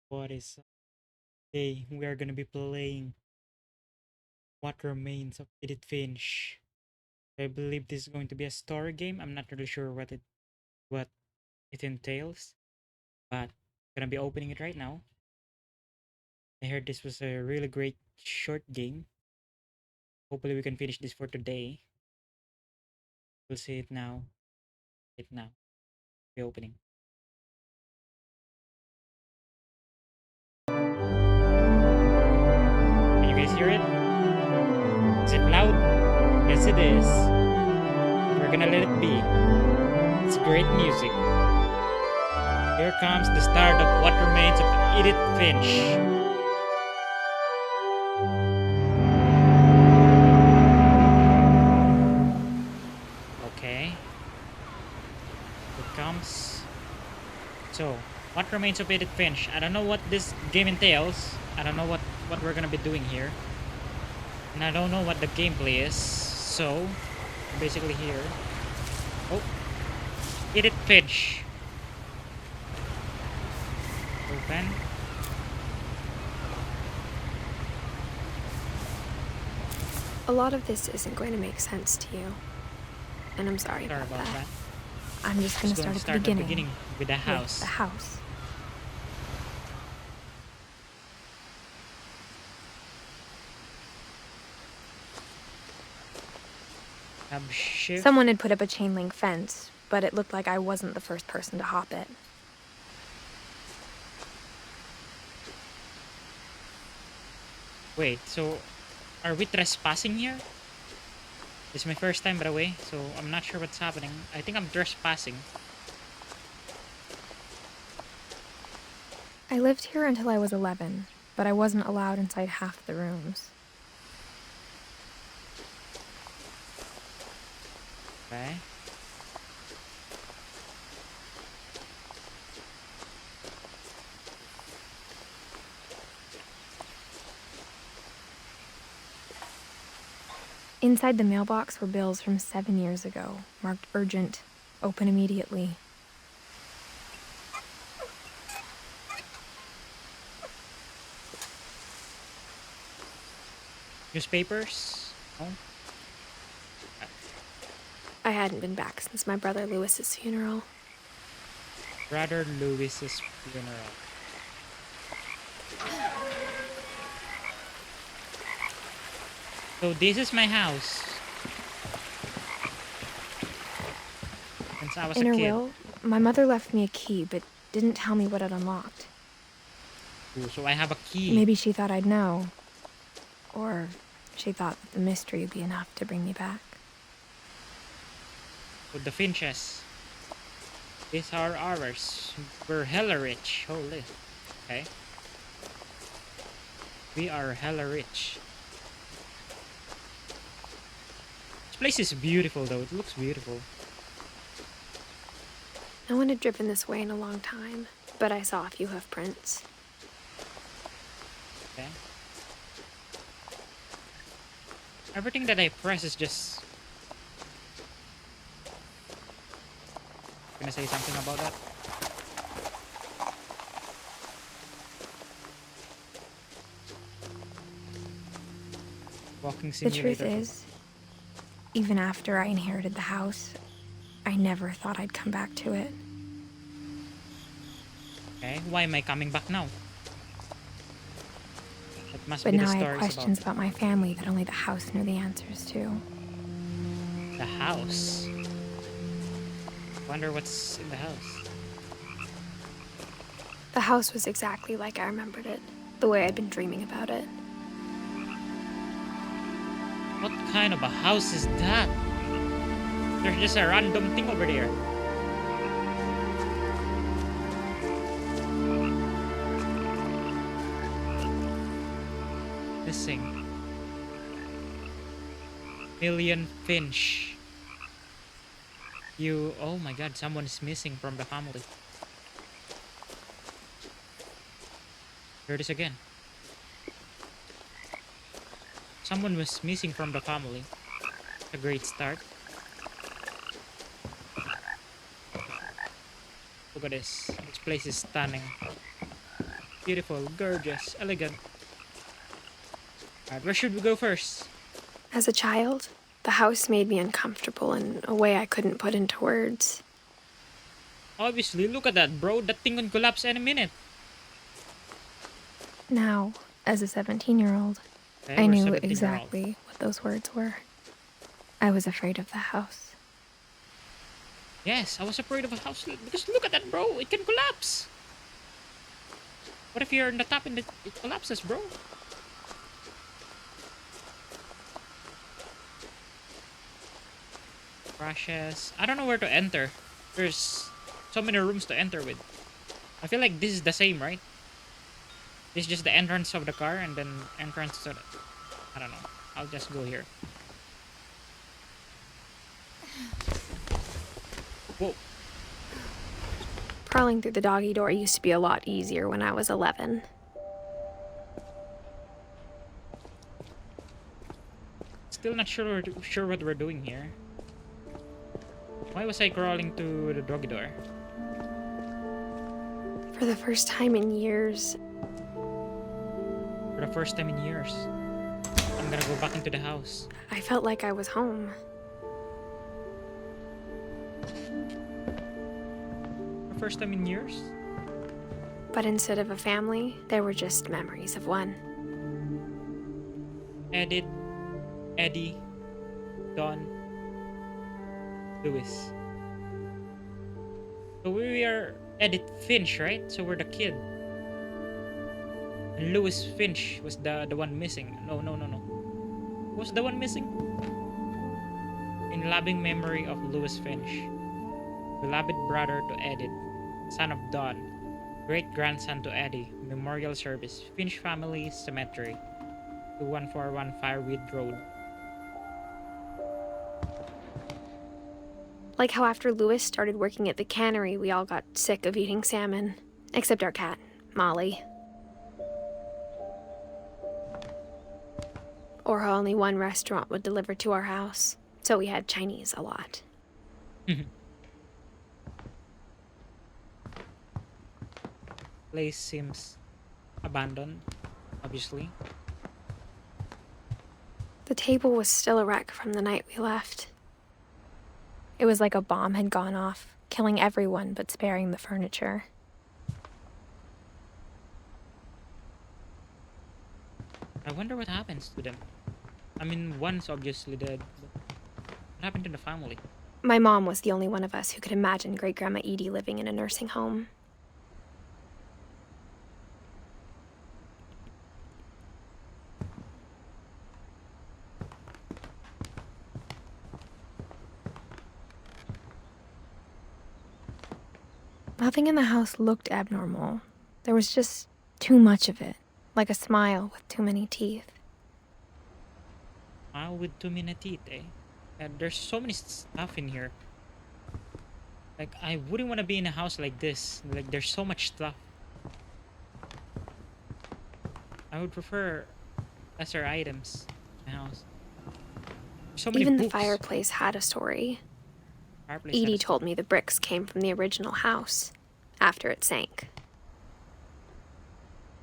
What is today? We are gonna be playing What Remains of Edith Finch. I believe this is going to be a story game. I'm not really sure what it entails, but I'm gonna be opening it right now. I heard this was a really great short game. Hopefully we can finish this for today. We'll see it now. It now. Be opening. Can you guys hear it? Is it loud? Yes it is. We're gonna let it be. It's great music. Here comes the start of What Remains of Edith Finch. Okay. It comes. So, What Remains of Edith Finch. I don't know what this game entails. I don't know what we're gonna be doing here. And I don't know what the gameplay is. So, basically here. Oh. Edith Finch. Open. A lot of this isn't going to make sense to you. And I'm sorry about that. I'm just going to start at the beginning with the house. The house. Someone had put up a chain link fence, but it looked like I wasn't the first person to hop it. Wait, so are we trespassing here? This is my first time, by the way, so I'm not sure what's happening. I think I'm trespassing. I lived here until I was 11, but I wasn't allowed inside half the rooms. Okay. Inside the mailbox were bills from 7 years ago, marked urgent, open immediately. Newspapers? Oh. I hadn't been back since my brother Lewis's funeral. Brother Lewis's funeral. So this is my house. Since I was In a her kid. will, my mother left me a key, but didn't tell me what it unlocked. Ooh, so I have a key. Maybe she thought I'd know. Or she thought that the mystery would be enough to bring me back. With the Finches. These are ours. We're hella rich. Holy. Okay. We are hella rich. This place is beautiful though. It looks beautiful. No one had driven this way in a long time, but I saw a few hoof prints. Okay. Everything that I press is just... Gonna say something about that? Walking simulator. The truth is, even after I inherited the house, I never thought I'd come back to it. Okay, why am I coming back now? That must But be now the I had stories questions about my family that only the house knew the answers to. The house? Wonder what's in the house. The house was exactly like I remembered it, the way I'd been dreaming about it. What kind of a house is that? There's just a random thing over there. Missing. Million Finch. Oh my god, someone is missing from the family. Here it is again. Someone was missing from the family. A great start. Look at this. This place is stunning. Beautiful, gorgeous, elegant. Alright, where should we go first? As a child, the house made me uncomfortable in a way I couldn't put into words. Obviously, look at that, bro. That thing can collapse any minute. Now, as a 17-year-old, Okay, I we're knew 17-year-old. exactly what those words were. I was afraid of the house. Yes, I was afraid of a house because look at that, bro. It can collapse. What if you're on the top and it collapses, bro? Crashes. I don't know where to enter. There's so many rooms to enter with. I feel like this is the same, right? This is just the entrance of the car and then entrance to the... I don't know. I'll just go here. Whoa. Crawling through the doggy door used to be a lot easier when I was 11. Still not sure what we're doing here. Why was I crawling to the doggy door? For the first time in years, For the first time in years. I'm gonna go back into the house. I felt like I was home. For the first time in years? But instead of a family, there were just memories of one. Edith, Eddie, Don, Lewis. So we are Edith Finch, right? So we're the kid. And Lewis Finch was the one missing. No. Who was the one missing? In loving memory of Lewis Finch, beloved brother to Edith, son of Don, great-grandson to Eddie, memorial service, Finch Family Cemetery, 21415 Fireweed Road. Like how after Lewis started working at the cannery, we all got sick of eating salmon. Except our cat, Molly. Or how only one restaurant would deliver to our house, so we had Chinese a lot. Place seems abandoned, obviously. The table was still a wreck from the night we left. It was like a bomb had gone off, killing everyone but sparing the furniture. I wonder what happens to them. I mean, one's obviously dead. But what happened to the family? My mom was the only one of us who could imagine Great-Grandma Edie living in a nursing home. Nothing in the house looked abnormal. There was just too much of it, like a smile with too many teeth. Smile with too many teeth, eh? And there's so many stuff in here. Like, I wouldn't want to be in a house like this. Like, there's so much stuff. I would prefer lesser items in the house. So many Even books. the fireplace had a story. Fireplace Edie told me the bricks came from the original house, after it sank.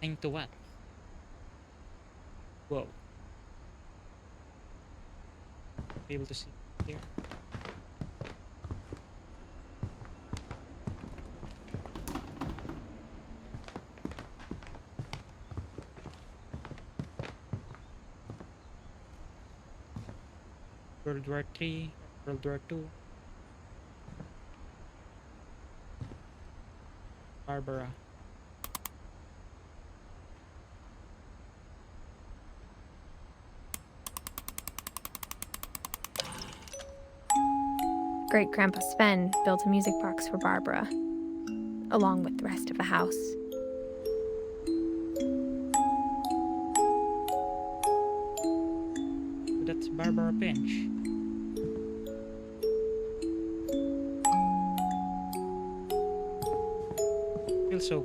Sank to what? Whoa. Be able to see here. World War III, World War II. Barbara. Great-Grandpa Sven built a music box for Barbara, along with the rest of the house. That's Barbara Finch. Feels so.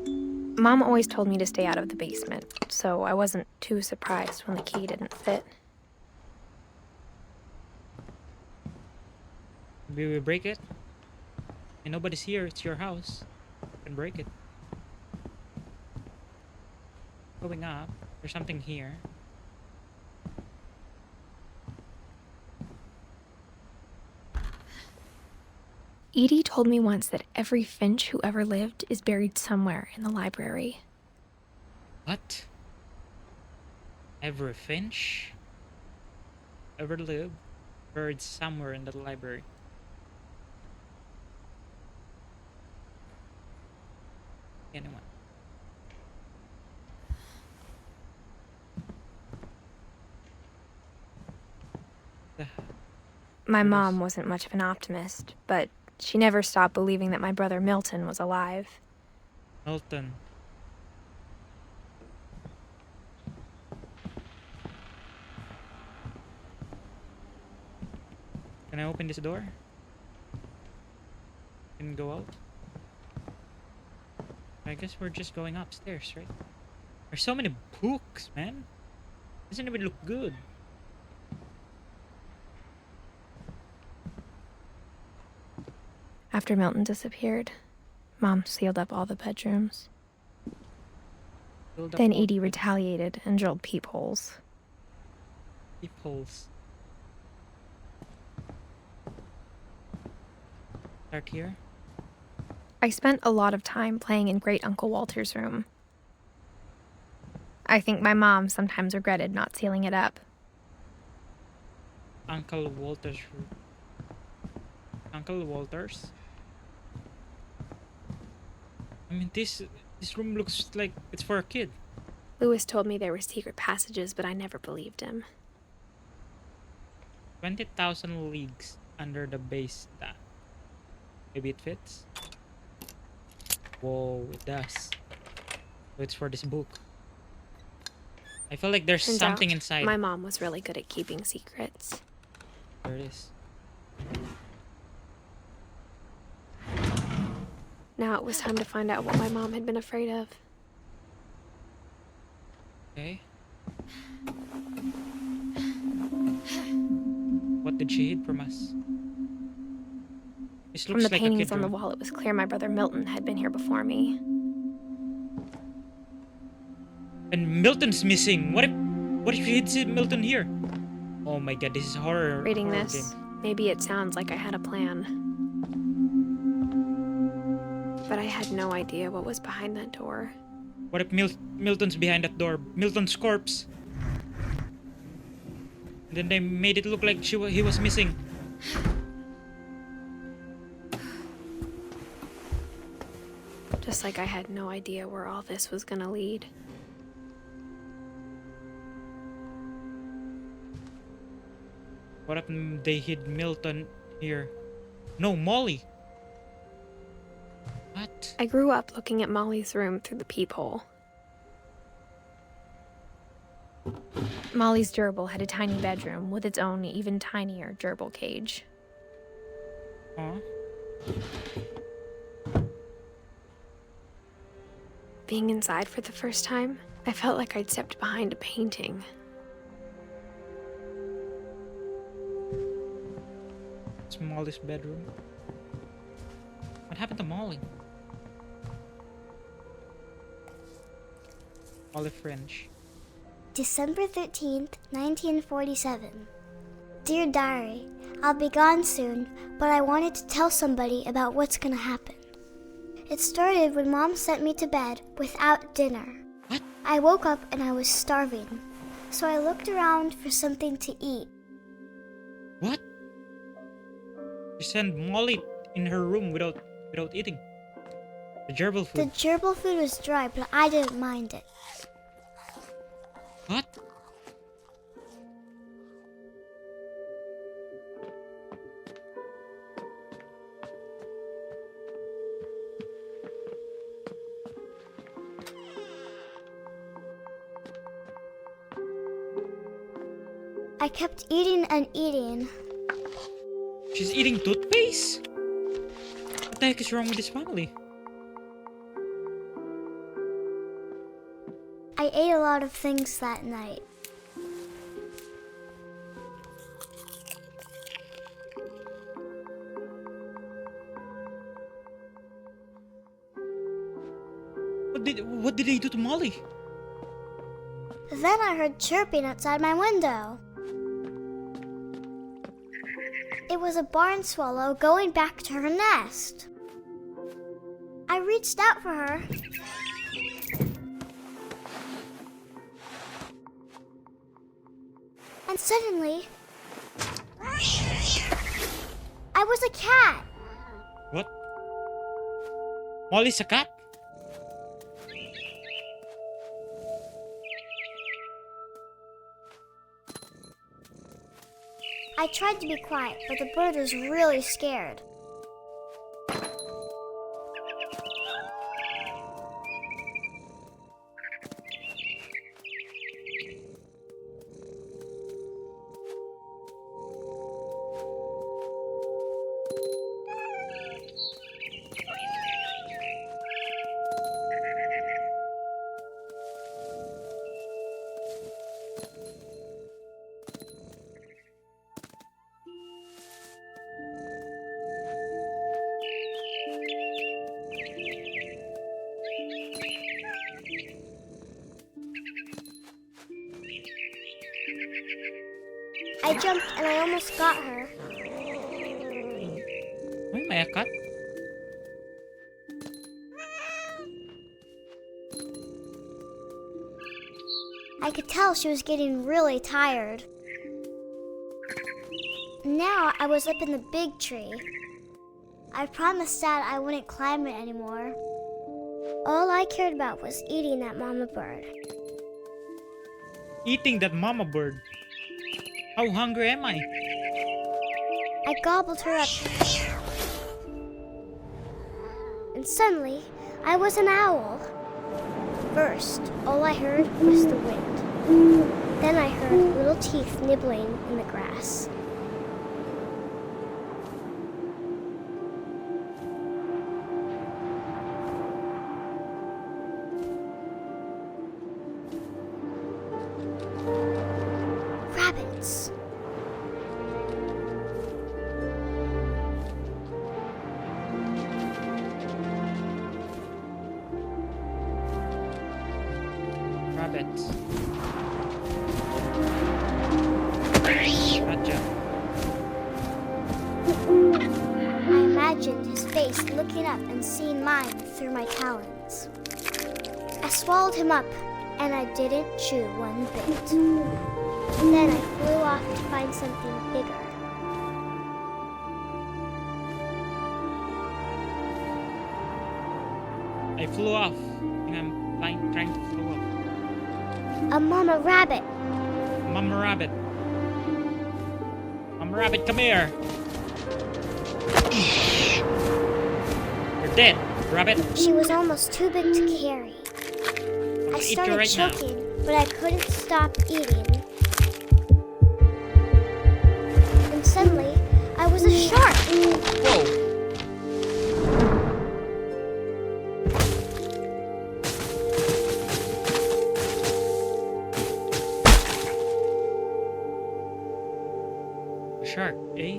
Mom always told me to stay out of the basement, so I wasn't too surprised when the key didn't fit. Maybe we break it? And nobody's here, it's your house. You can break it. Going up. There's something here. Edie told me once that every Finch who ever lived is buried somewhere in the library. What? Every Finch ever lived buried somewhere in the library. Anyone? My mom wasn't much of an optimist, but she never stopped believing that my brother Milton was alive. Milton. Can I open this door? Can go out? I guess we're just going upstairs, right? There's so many books, man. Doesn't even look good. After Milton disappeared, Mom sealed up all the bedrooms. Then Edie retaliated and drilled peepholes. Peepholes. Start here. I spent a lot of time playing in Great Uncle Walter's room. I think my mom sometimes regretted not sealing it up. Uncle Walter's room. Uncle Walter's? I mean, this room looks like it's for a kid. Lewis told me there were secret passages, but I never believed him. 20,000 leagues under the base stat. Maybe it fits? Whoa, it does. So it's for this book. I feel like there's Turns something out, inside. My mom was really good at keeping secrets. There it is. Now it was time to find out what my mom had been afraid of. Okay. What did she hid from us? This looks From the like paintings a on the wall, it was clear my brother Milton had been here before me. And Milton's missing. What if she hid Milton here? Oh my god, this is horror. Reading horror this, game. maybe it sounds like I had a plan. But I had no idea what was behind that door. What if Milton's behind that door? Milton's corpse. And then they made it look like he was missing. Just like I had no idea where all this was gonna lead. What if they hid Milton here? No, Molly. What? I grew up looking at Molly's room through the peephole. Molly's gerbil had a tiny bedroom with its own even tinier gerbil cage. Huh? Being inside for the first time, I felt like I'd stepped behind a painting. It's Molly's bedroom. What happened to Molly? Molly French. December 13th, 1947. Dear Diary, I'll be gone soon, but I wanted to tell somebody about what's gonna happen. It started when Mom sent me to bed without dinner. What? I woke up and I was starving, so I looked around for something to eat. What? She sent Molly in her room without eating. The gerbil food. The gerbil food was dry, but I didn't mind it. What? I kept eating and eating. She's eating toothpaste? What the heck is wrong with this family? I ate a lot of things that night. What did they do to Molly? Then I heard chirping outside my window. It was a barn swallow going back to her nest. I reached out for her. And suddenly, I was a cat. What? Molly's a cat? I tried to be quiet, but the bird was really scared. I jumped and I almost got her. Ay, may a cat? I could tell she was getting really tired. Now I was up in the big tree. I promised Dad I wouldn't climb it anymore. All I cared about was eating that mama bird. Eating that mama bird? How hungry am I? I gobbled her up. And suddenly, I was an owl. First, all I heard was the wind. Then I heard little teeth nibbling in the grass. Rabbits. Rabbits. Gotcha. I imagined his face looking up and seeing mine through my talons. I swallowed him up, and I didn't chew one bit. Then I flew off to find something bigger. I flew off. And I'm trying to flew off. A mama rabbit. Mama rabbit. Mama rabbit, come here. You're dead, rabbit. She was almost too big to carry. I Eat you started right now. choking, but I couldn't stop eating. And suddenly, I was a shark. Whoa. Shark, eh?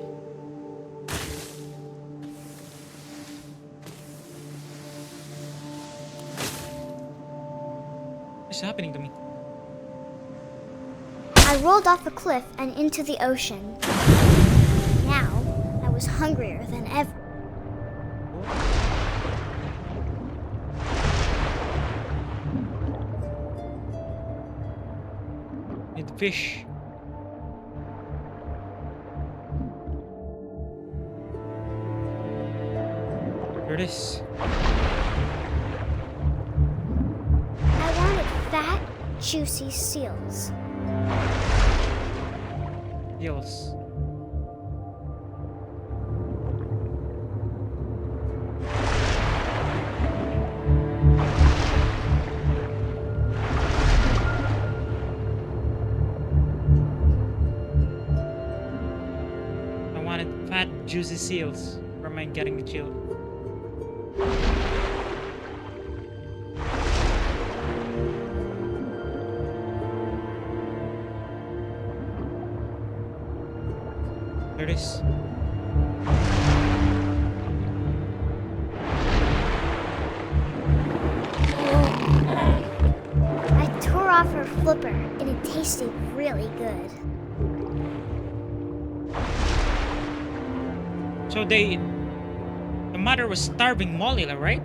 What's happening to me? I rolled off a cliff and into the ocean. Now, I was hungrier than ever. Need fish. Here it is. I wanted fat, juicy seals. Eels. I wanted fat, juicy seals. Where am I getting the chill? There it is. I tore off her flipper, and it tasted really good. So the mother was starving Molly, right?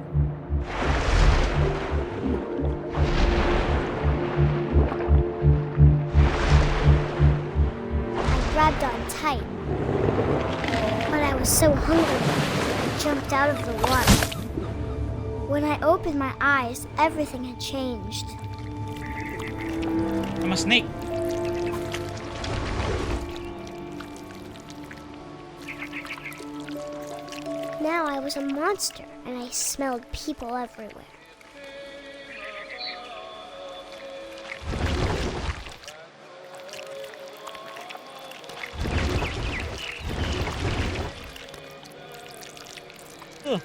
I grabbed on tight, but I was so hungry, I jumped out of the water. When I opened my eyes, everything had changed. I'm a snake. Now I was a monster, and I smelled people everywhere. Ugh.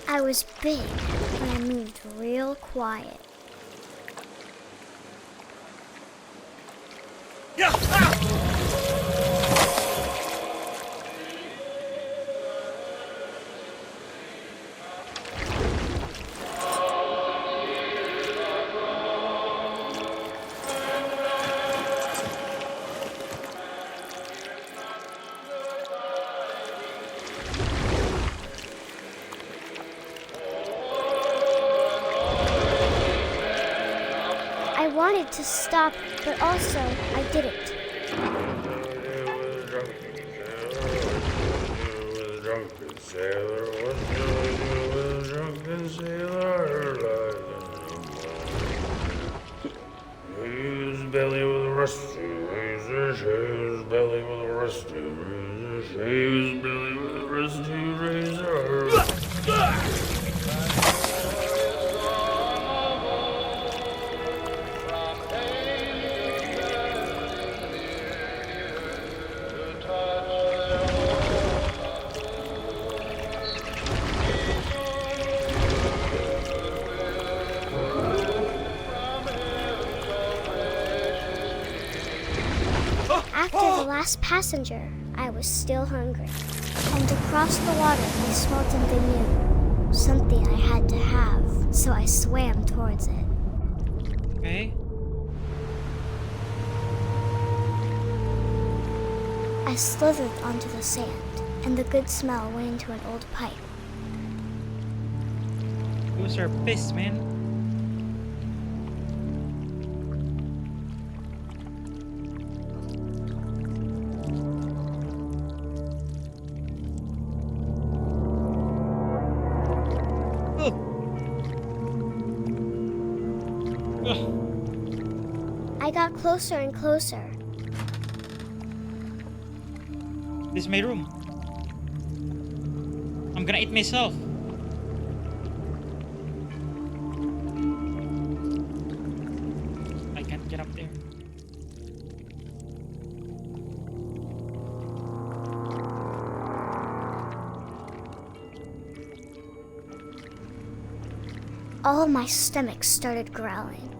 I was big, but I moved real quiet. I wanted to stop, but also I didn't. His belly with a rusty razor, his belly with a rusty razor, his belly with a rusty razor. After the last passenger, I was still hungry. And across the water, I smelled something new. Something I had to have, so I swam towards it. Okay. I slithered onto the sand, and the good smell went into an old pipe. Those are pissed, man. I got closer and closer. This is my room. I'm gonna eat myself. I can't get up there. All my stomach started growling.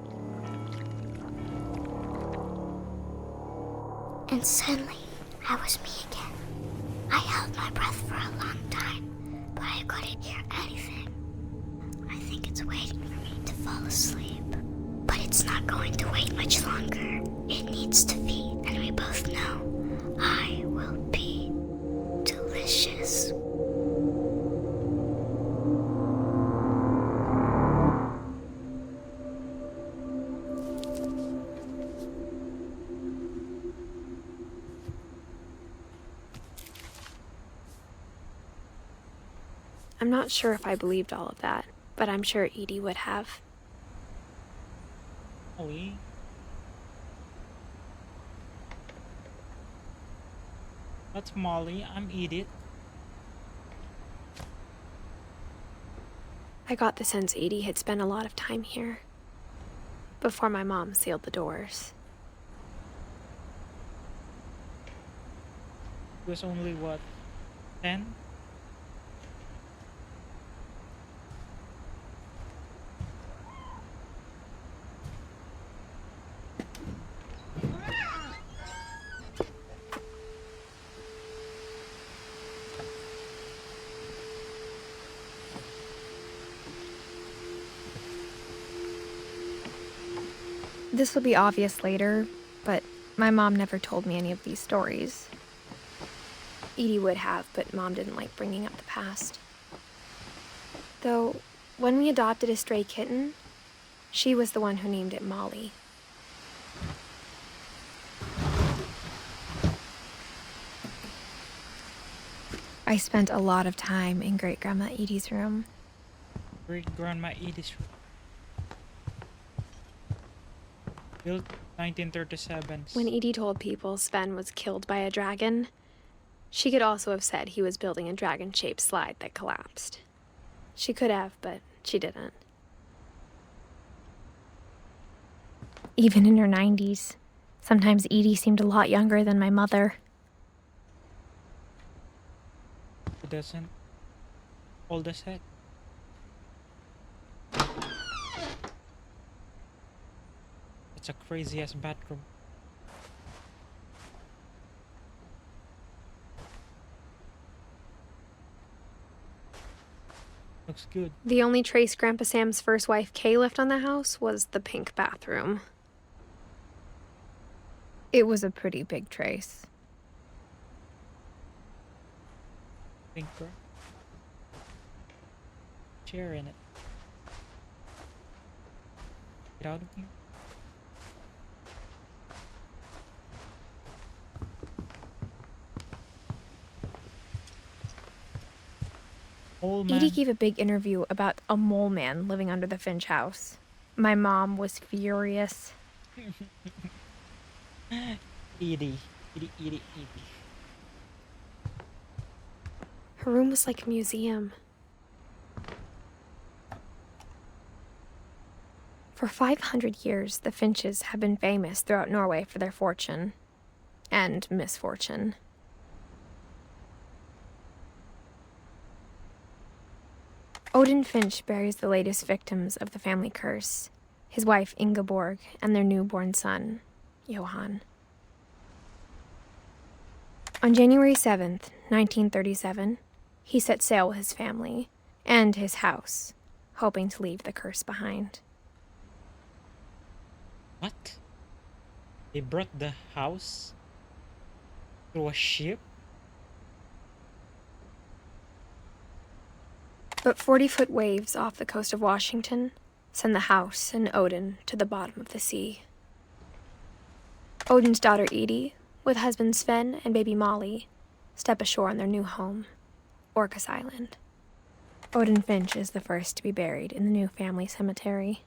And suddenly, I was me again. I held my breath for a long time, but I couldn't hear anything. I think it's waiting for me to fall asleep. But it's not going to wait much longer. It needs to feed, and we both know I will be delicious. I'm not sure if I believed all of that, but I'm sure Edie would have. Molly? That's Molly. I'm Edith. I got the sense Edie had spent a lot of time here before my mom sealed the doors. It was only what, 10? This will be obvious later, but my mom never told me any of these stories. Edie would have, but Mom didn't like bringing up the past. Though, when we adopted a stray kitten, she was the one who named it Molly. I spent a lot of time in Great-Grandma Edie's room. Great-Grandma Edith's room. Built 1937. When Edie told people Sven was killed by a dragon, she could also have said he was building a dragon-shaped slide that collapsed. She could have, but she didn't. Even in her 90s, sometimes Edie seemed a lot younger than my mother. It doesn't. Old as heck. It's a crazy ass bathroom. Looks good. The only trace Grandpa Sam's first wife Kay left on the house was the pink bathroom. It was a pretty big trace. Pink girl. Chair in it. Get out of here. Edie gave a big interview about a mole man living under the Finch house. My mom was furious. Edie. Her room was like a museum. For 500 years, the Finches have been famous throughout Norway for their fortune and misfortune. Odin Finch buries the latest victims of the family curse, his wife Ingeborg and their newborn son, Johan. On January 7th, 1937, he set sail with his family and his house, hoping to leave the curse behind. What? They brought the house through a ship? But 40-foot waves off the coast of Washington send the house and Odin to the bottom of the sea. Odin's daughter Edie, with husband Sven and baby Molly, step ashore on their new home, Orcas Island. Odin Finch is the first to be buried in the new family cemetery.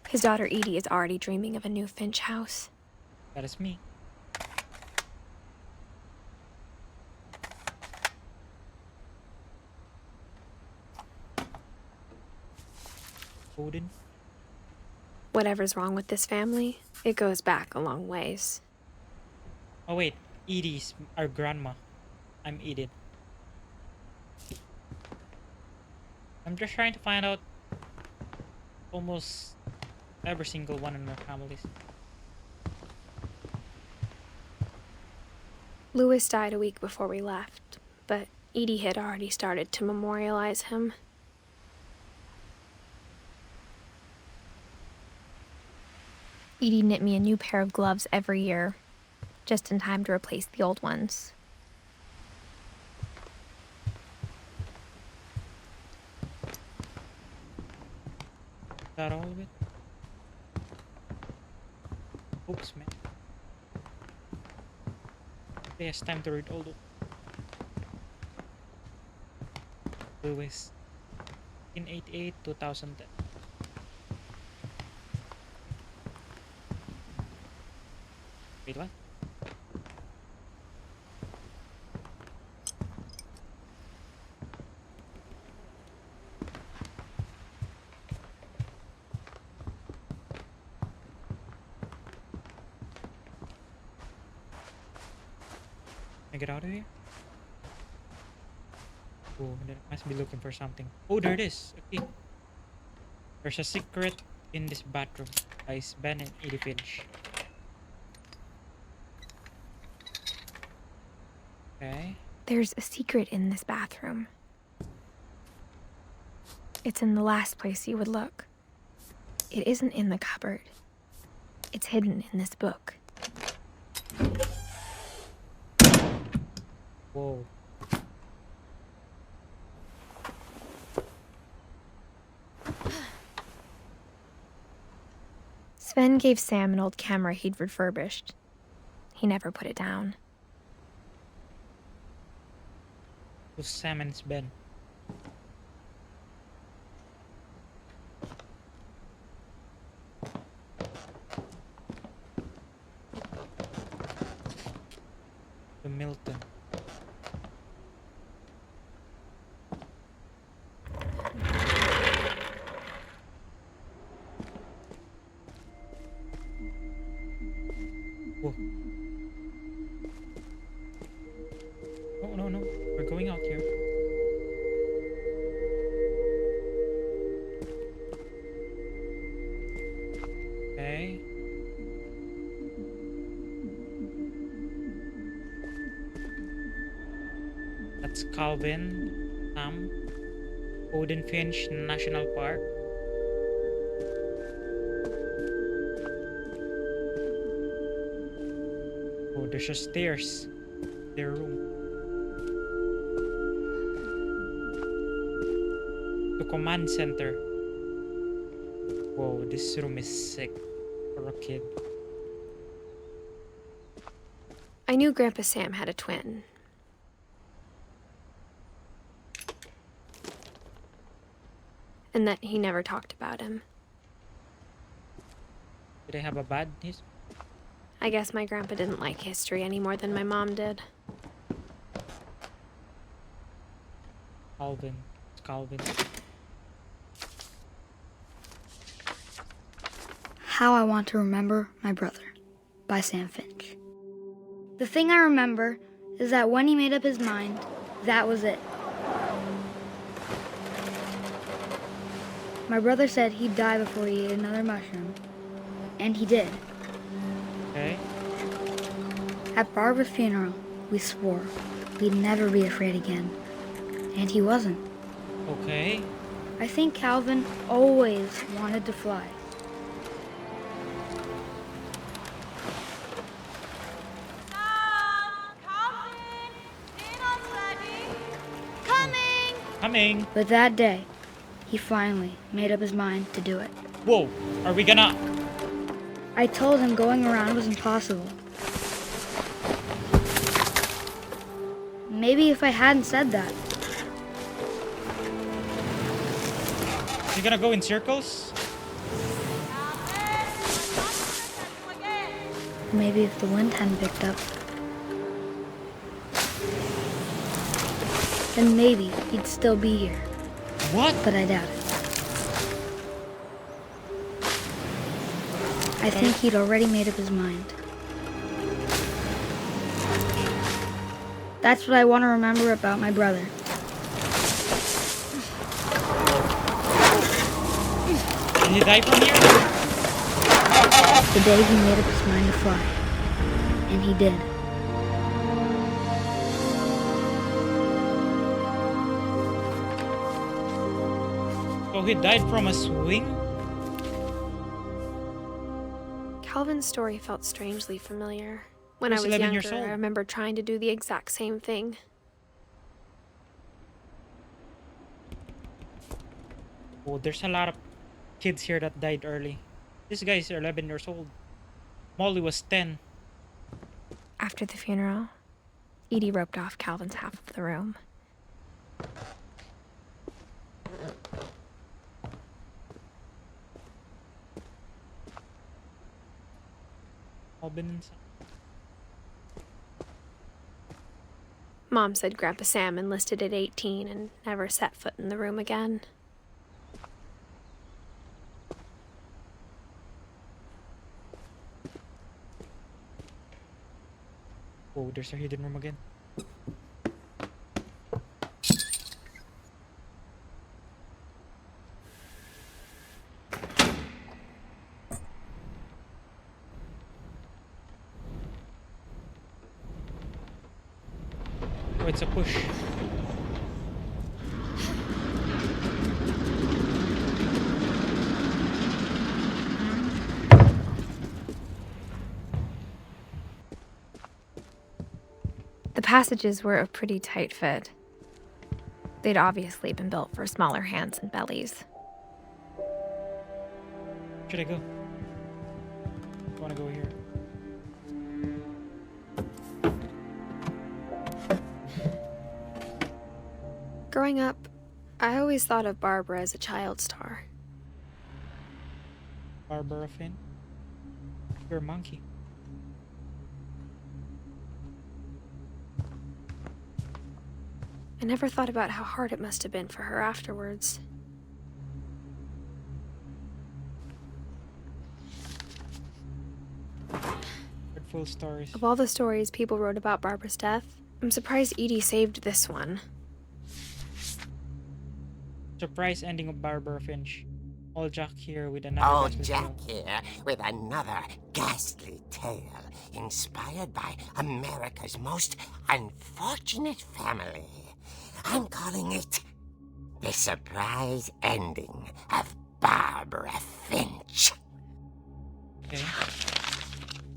His daughter Edie is already dreaming of a new Finch house. That is me. Odin. Whatever's wrong with this family, it goes back a long ways. Oh wait, Edie's our grandma. I'm Edith. I'm just trying to find out almost every single one in our families. Louis died a week before we left, but Edie had already started to memorialize him. Edie knit me a new pair of gloves every year, just in time to replace the old ones. Is that all of it? Oops, man. It has time to read all the... Lewis. 1988, 2010. Wait, what? Can I get out of here? Oh, I must be looking for something. Oh, there it is. Okay. There's a secret in this bathroom. By Ben and Edith Finch. Okay. There's a secret in this bathroom. It's in the last place you would look. It isn't in the cupboard. It's hidden in this book. Whoa. Sven gave Sam an old camera he'd refurbished. He never put it down. Who's Sam and Ben? The Milton. Whoa. Oh, no, no. We're going out here. Okay. That's Calvin, Sam, Odin Finch National Park. Oh, there's a stairs. Their room. The command center. Whoa, this room is sick for a kid. I knew Grandpa Sam had a twin. And that he never talked about him. Did they have a bad history? I guess my grandpa didn't like history any more than my mom did. Calvin. It's Calvin. How I Want to Remember My Brother by Sam Finch. The thing I remember is that when he made up his mind, that was it. My brother said he'd die before he ate another mushroom, and he did. Okay. At Barbara's funeral, we swore we'd never be afraid again, and he wasn't. Okay. I think Calvin always wanted to fly. Coming. But that day, he finally made up his mind to do it. Whoa. Are we gonna? I told him going around was impossible. Maybe if I hadn't said that, You gonna go in circles? maybe if the wind hadn't picked up, then maybe he'd still be here. What? But I doubt it. I think he'd already made up his mind. That's what I want to remember about my brother. Did he die from here? The day he made up his mind to fly. And he did. So he died from a swing? Calvin's story felt strangely familiar. When He I was was 11 years younger, old. I remember trying to do the exact same thing. Oh, there's a lot of kids here that died early. This guy's 11 years old. Molly was 10. After the funeral, Edie roped off Calvin's half of the room. Albin and Sam. Mom said Grandpa Sam enlisted at 18 and never set foot in the room again. Oh, there's a hidden room again. Oh, it's a push. The passages were a pretty tight fit. They'd obviously been built for smaller hands and bellies. Should I go? I wanna go here. Growing up, I always thought of Barbara as a child star. Barbara Finn. You're a monkey. I never thought about how hard it must have been for her afterwards. Full stories. Of all the stories people wrote about Barbara's death, I'm surprised Edie saved this one. Surprise ending of Barbara Finch. All Jack here with another. Oh, ghastly Jack tale. here with another ghastly tale inspired by America's most unfortunate family. I'm calling it The Surprise Ending of Barbara Finch. Okay.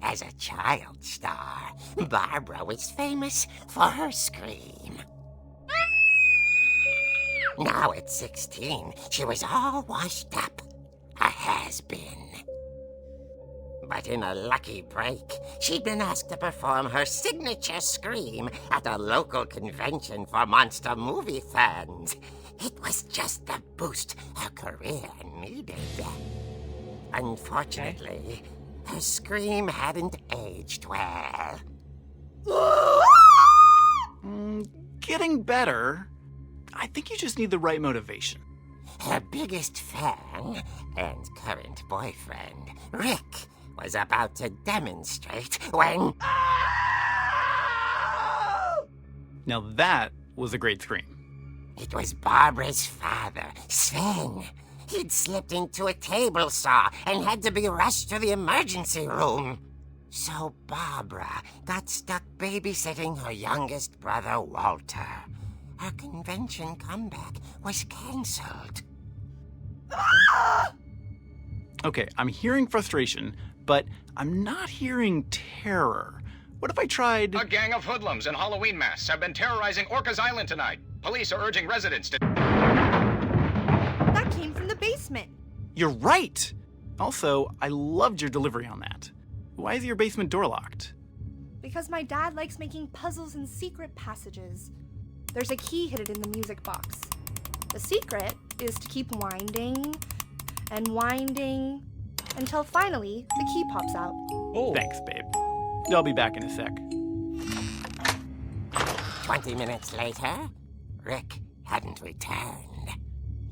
As a child star, Barbara was famous for her scream. Now at 16, she was all washed up. A has-been. But in a lucky break, she'd been asked to perform her signature scream at a local convention for monster movie fans. It was just the boost her career needed. Unfortunately, her scream hadn't aged well. Getting better. I think you just need the right motivation. Her biggest fan and current boyfriend, Rick, was about to demonstrate when... Now that was a great scream. It was Barbara's father, Sven. He'd slipped into a table saw and had to be rushed to the emergency room. So Barbara got stuck babysitting her youngest brother, Walter. Her convention comeback was cancelled. Okay, I'm hearing frustration, but I'm not hearing terror. What if I tried... A gang of hoodlums in Halloween masks have been terrorizing Orcas Island tonight. Police are urging residents to... That came from the basement. You're right! Also, I loved your delivery on that. Why is your basement door locked? Because my dad likes making puzzles and secret passages. There's a key hidden in the music box. The secret is to keep winding and winding until finally the key pops out. Oh. Thanks, babe. I'll be back in a sec. 20 minutes later, Rick hadn't returned.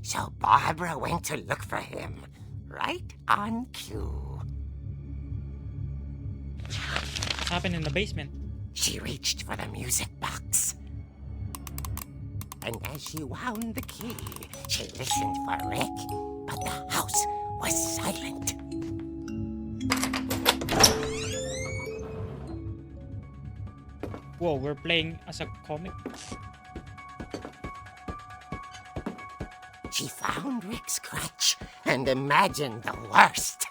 So Barbara went to look for him, right on cue. What happened in the basement? She reached for the music box. And as she wound the key, she listened for Rick, but the house was silent. Whoa, we're playing as a comic. She found Rick's crutch and imagined the worst.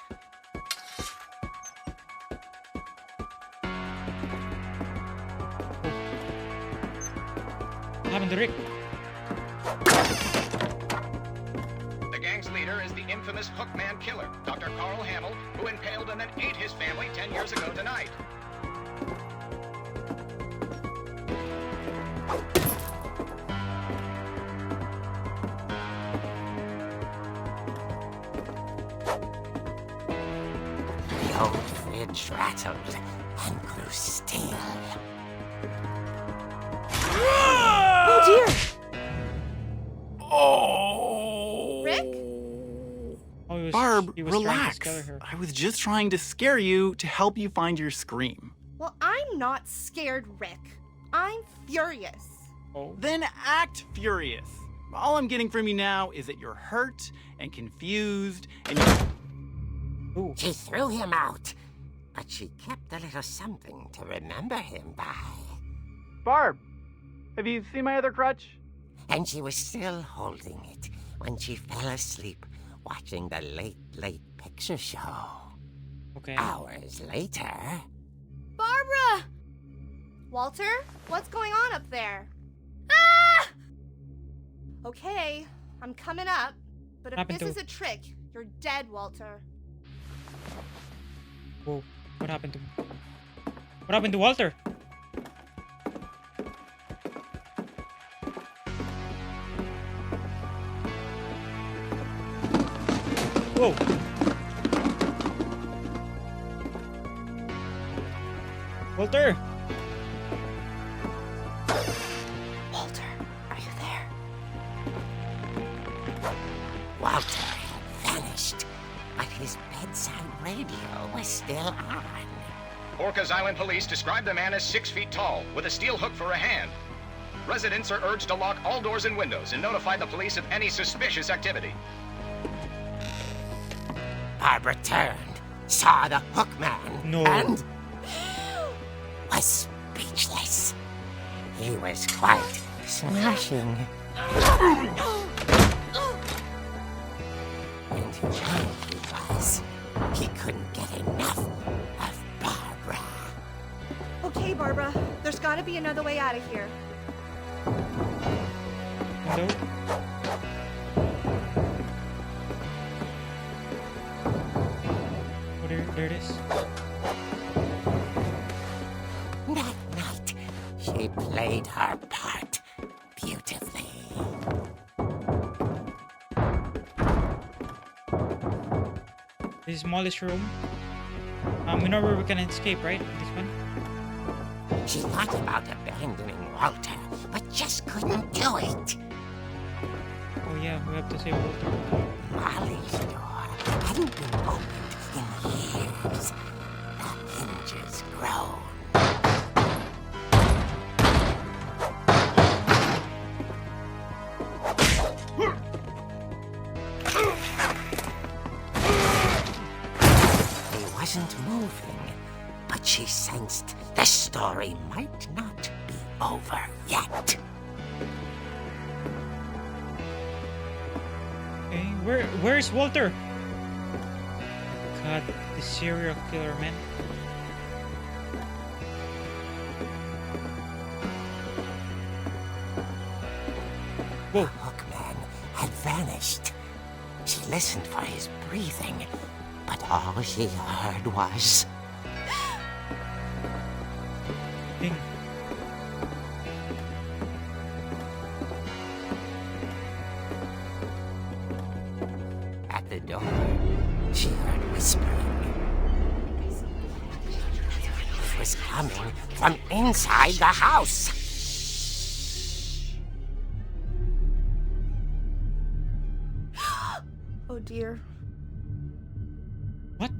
What happened to Rick? The gang's leader is the infamous Hookman killer, Dr. Carl Hamill, who impaled and then ate his family 10 years ago tonight. The old bridge rattled and grew still. Oh dear! Oh! Rick? Oh, Barb, he was trying to relax. scare her. I was just trying to scare you to help you find your scream. Well, I'm not scared, Rick. I'm furious. Oh. Then act furious. All I'm getting from you now is that you're hurt and confused and Ooh. She threw him out, but she kept a little something to remember him by. Barb, have you seen my other crutch? And she was still holding it when she fell asleep watching the late picture show. Okay. Hours later... Barbara! Walter, what's going on up there? Ah! Okay, I'm coming up, but if Happened this to- is a trick, you're dead, Walter. Whoa. What happened to Walter? Whoa. Walter! Walter, are you there? Walter had vanished, but his bedside radio was still on. Orcas Island police describe the man as 6 feet tall, with a steel hook for a hand. Residents are urged to lock all doors and windows and notify the police of any suspicious activity. Barbara turned, saw the hook man, No. and was speechless. He was quite smashing. And who he was, he couldn't get enough of Barbara. Okay, Barbara, there's gotta be another way out of here. Hello? Oh, there it is. That night, she played her part beautifully. This is smallest room. We know where we can escape, right? This one? She thought about abandoning Walter, but just couldn't do it. Oh yeah, we have to save Walter. Molly's door hadn't been opened in years. The hinges groaned. He wasn't moving, but she sensed the story might not be over yet. Okay, where's Walter? God, the serial killer, man. The Whoa. hookman had vanished. She listened for his breathing, but all she heard was... Ding. At the door, she heard whispering. It was coming from inside the house. Oh dear. What?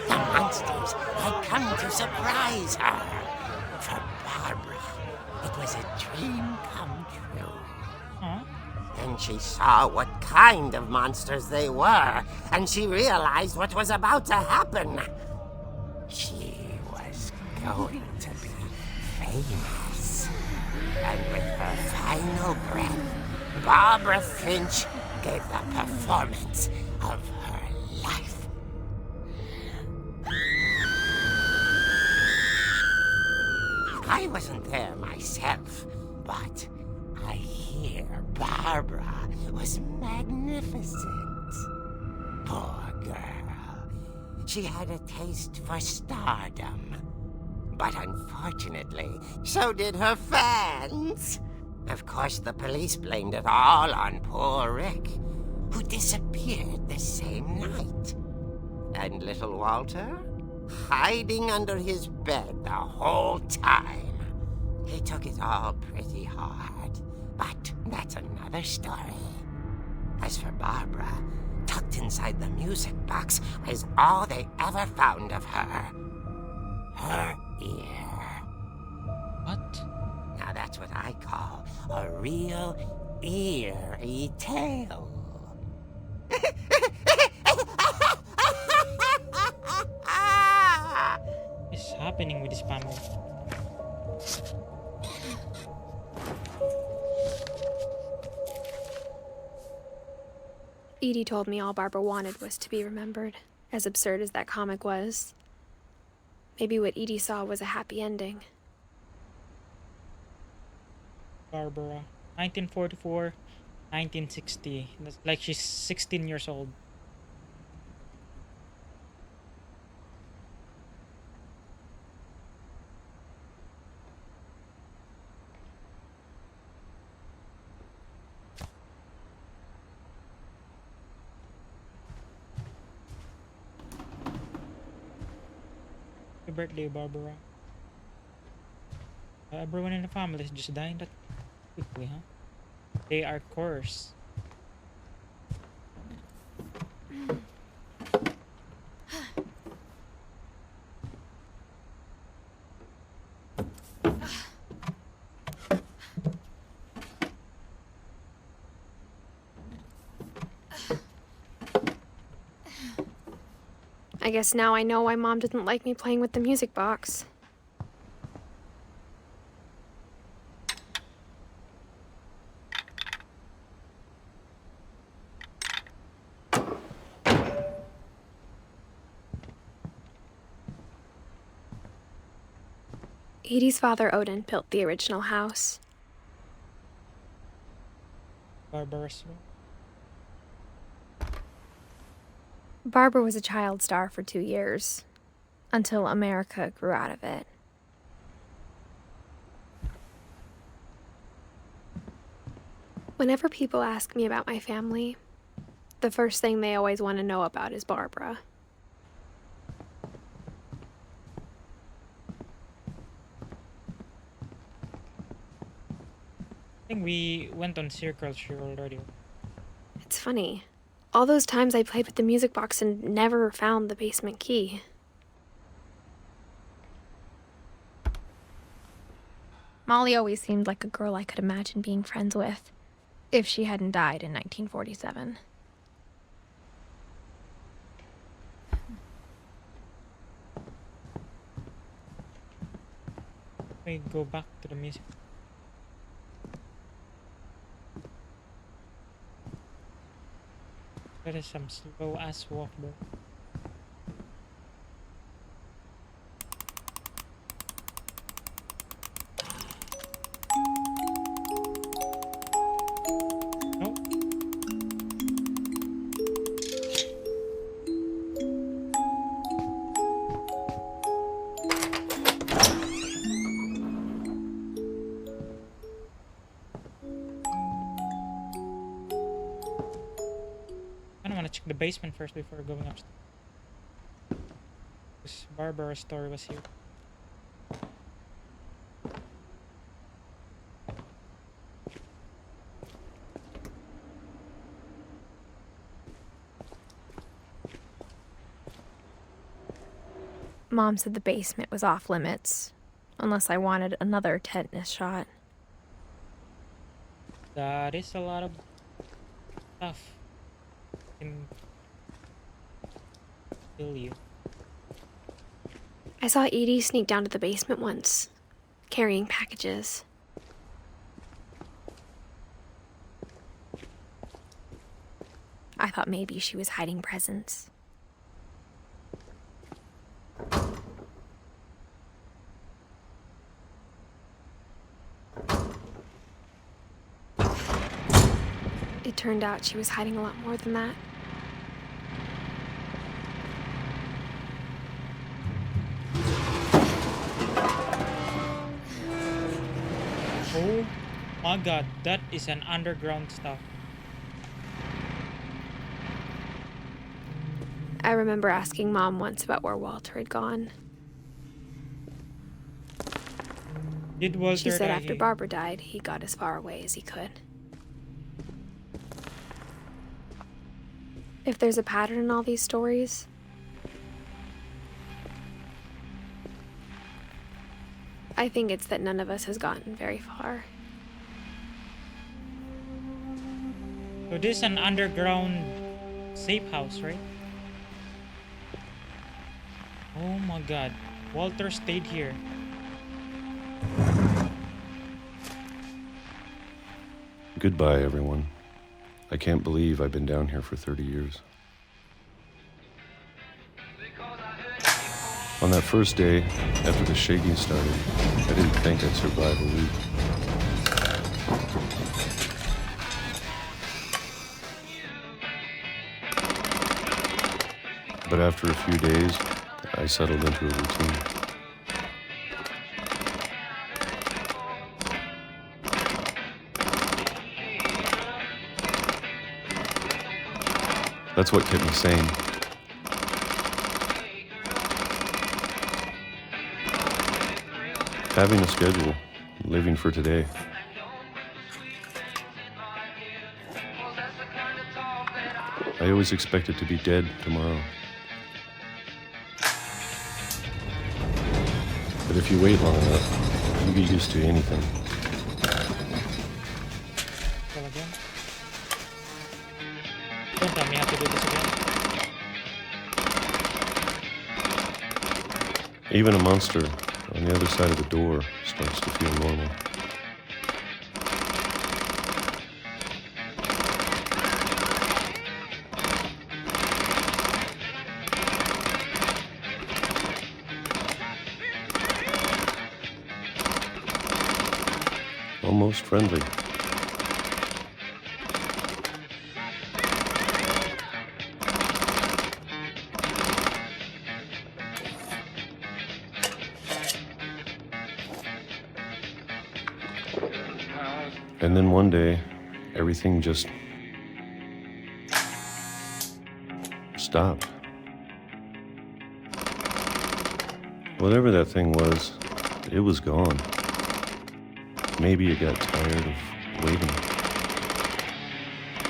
The monsters had come to surprise her. For Barbara, it was a dream come true. Huh? Then she saw what kind of monsters they were, and she realized what was about to happen. She was going to be famous. And with her final breath, Barbara Finch gave the performance of her life. I wasn't there myself, but I hear Barbara was magnificent. Poor girl. She had a taste for stardom. But unfortunately, so did her fans. Of course, the police blamed it all on poor Rick, who disappeared the same night. And little Walter? Hiding under his bed the whole time. He took it all pretty hard, but that's another story. As for Barbara, tucked inside the music box was all they ever found of her. Her ear. What? Now that's what I call a real eerie tale. What's happening with this family? Edie told me all Barbara wanted was to be remembered, as absurd as that comic was. Maybe what Edie saw was a happy ending. Barbara. 1944, 1960. That's like she's 16 years old. Happy birthday, Barbara. Everyone in the family is just dying that quickly, huh? They are cursed. I guess now I know why Mom didn't like me playing with the music box. Edie's father, Odin, built the original house. Barbara's. Barbara was a child star for 2 years, until America grew out of it. Whenever people ask me about my family, the first thing they always want to know about is Barbara. I think we went on circles here already. It's funny. All those times I played with the music box and never found the basement key. Molly always seemed like a girl I could imagine being friends with, if she hadn't died in 1947. We go back to the music. That is some slow ass walk, bro. No. I want to check the basement first before going upstairs. Because Barbara's story was here. Mom said the basement was off limits, unless I wanted another tetanus shot. That is a lot of stuff. Can kill you. I saw Edie sneak down to the basement once, carrying packages. I thought maybe she was hiding presents. It turned out she was hiding a lot more than that. Oh Oh god, that is an underground stuff. I remember asking Mom once about where Walter had gone. Did Walter She said die after here? Barbara died, he got as far away as he could. If there's a pattern in all these stories, I think it's that none of us has gotten very far. So this is an underground safe house, right? Oh my god, Walter stayed here. Goodbye, everyone. I can't believe I've been down here for 30 years. On that first day, after the shaking started, I didn't think I'd survive a week. But after a few days, I settled into a routine. That's what kept me sane. Having a schedule, living for today. I always expected to be dead tomorrow. But if you wait long enough, you get used to anything. Kill again. Don't tell me I have to do this again. Even a monster on the other side of the door starts to feel normal. Almost friendly. And then one day, everything just stopped. Whatever that thing was, it was gone. Maybe it got tired of waiting.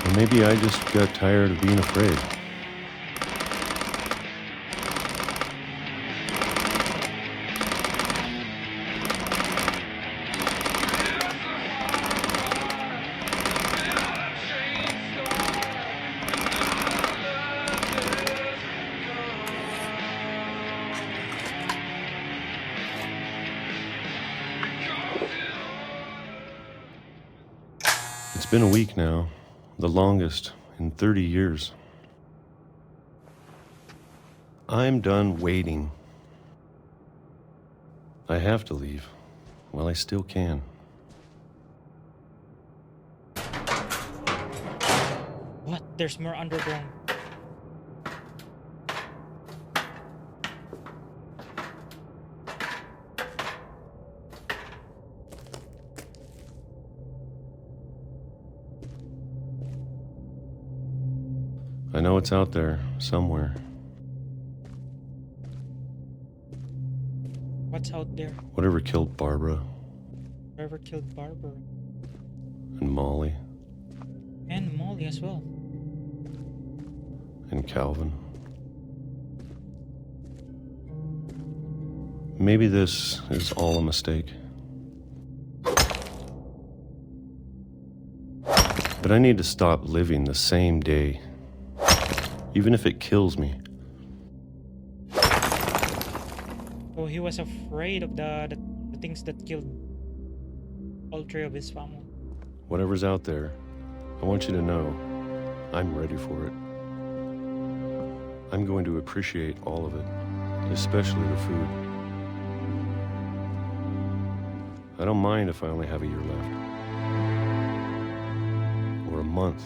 Or maybe I just got tired of being afraid. It's been a week now, the longest in 30 years. I'm done waiting. I have to leave while I still can. What? There's more underground. I know it's out there somewhere. What's out there? Whatever killed Barbara Whoever killed Barbara. and Molly And Molly as well. and Calvin. Maybe this is all a mistake. But I need to stop living the same day, even if it kills me. So he was afraid of the things that killed all three of his family. Whatever's out there, I want you to know I'm ready for it. I'm going to appreciate all of it, especially the food. I don't mind if I only have a year left, or a month,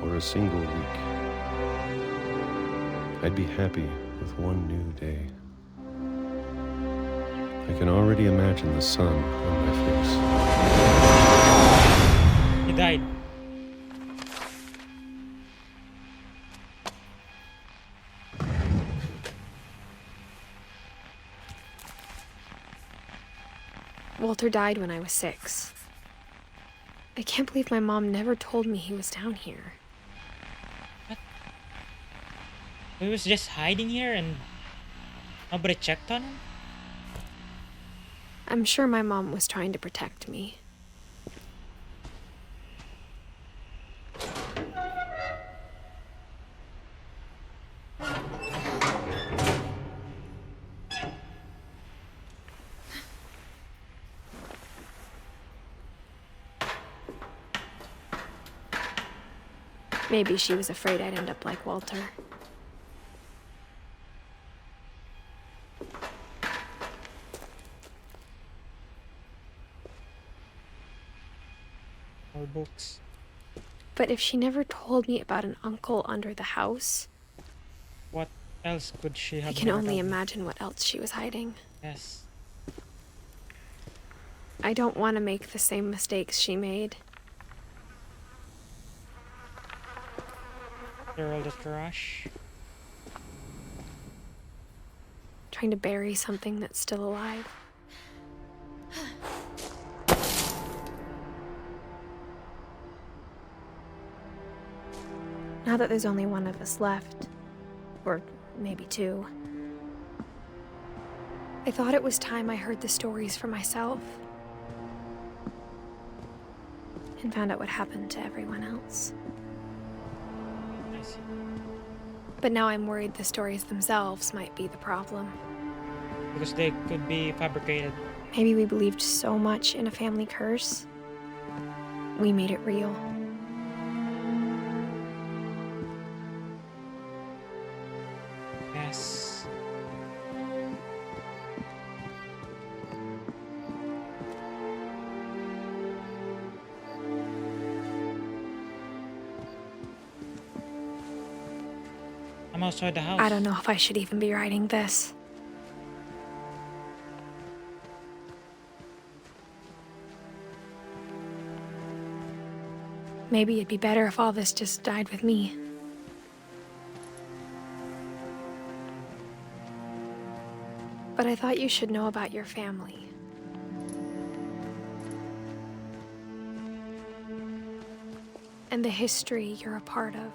or a single week. I'd be happy with one new day. I can already imagine the sun on my face. died. Walter died when I was 6. I can't believe my mom never told me he was down here. He was just hiding here and nobody checked on him? I'm sure my mom was trying to protect me. Maybe she was afraid I'd end up like Walter. Or books. But if she never told me about an uncle under the house, What else could she have I can never only told me? imagine what else she was hiding. Yes. I don't want to make the same mistakes she made. They're all the trash. Trying to bury something that's still alive. Now that there's only one of us left, or maybe 2, I thought it was time I heard the stories for myself and found out what happened to everyone else. I see. But now I'm worried the stories themselves might be the problem. Because they could be fabricated. Maybe we believed so much in a family curse, we made it real. Yes. I'm outside the house. I don't know if I should even be writing this. Maybe it'd be better if all this just died with me. But I thought you should know about your family. And the history you're a part of.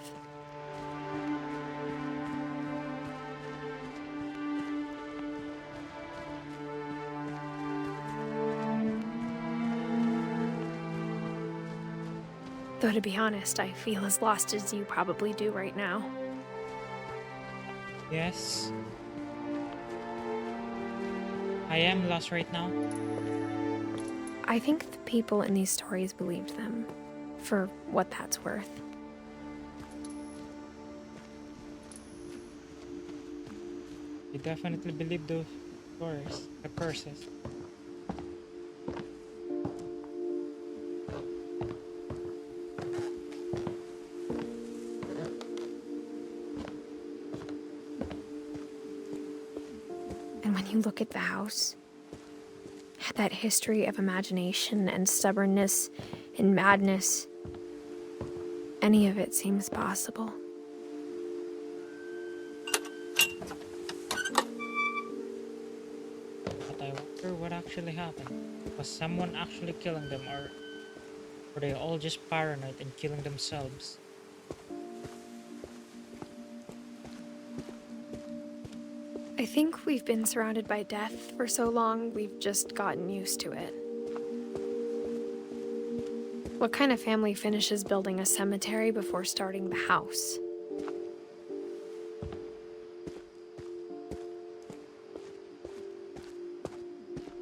Though to be honest, I feel as lost as you probably do right now. Yes. I am lost right now. I think the people in these stories believed them, for what that's worth. You definitely believe those stories, the curses. And when you look at the house, that history of imagination and stubbornness and madness, any of it seems possible. But I wonder what actually happened. Was someone actually killing them, or were they all just paranoid and killing themselves? I think we've been surrounded by death for so long, we've just gotten used to it. What kind of family finishes building a cemetery before starting the house?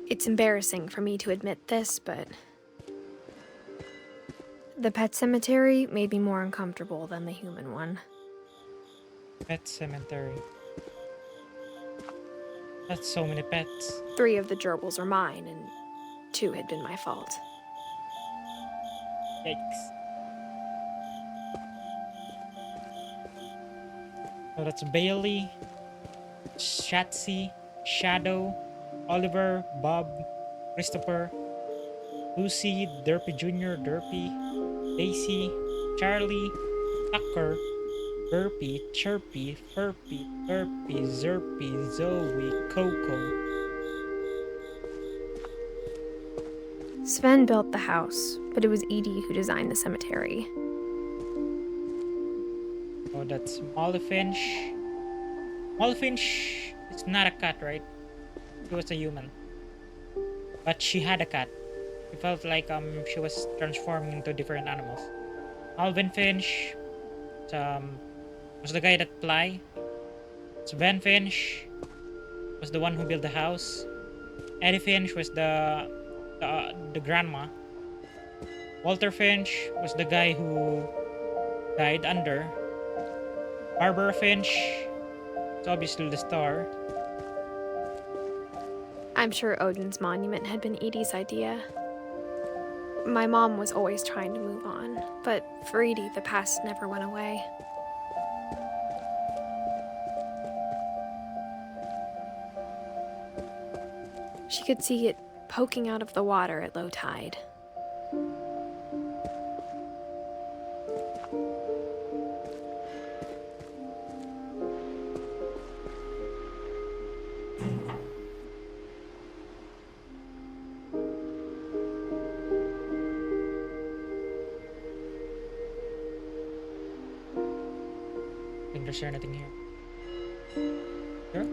It's embarrassing for me to admit this, but the pet cemetery made me more uncomfortable than the human one. Pet cemetery. That's so many pets. 3 of the gerbils are mine, and 2 had been my fault. Yikes. So that's Bailey, Shatsy, Shadow, Oliver, Bob, Christopher, Lucy, Derpy Jr., Derpy, Daisy, Charlie, Tucker, Burpee, Chirpy, Furpy, Burpee, Zerpy, Zoe, Coco. Sven built the house, but it was Edie who designed the cemetery. Oh, that's Molly Finch. Molly Finch is not a cat, right? She was a human. But she had a cat. It felt like she was transforming into different animals. Alvin Finch was the guy that fly. Sven Finch was the one who built the house. Eddie Finch was the grandma. Walter Finch was the guy who died under. Barbara Finch is obviously the star. I'm sure Odin's monument had been Edie's idea. My mom was always trying to move on, but for Edie, the past never went away. She could see it poking out of the water at low tide. I think there's anything here. Sure?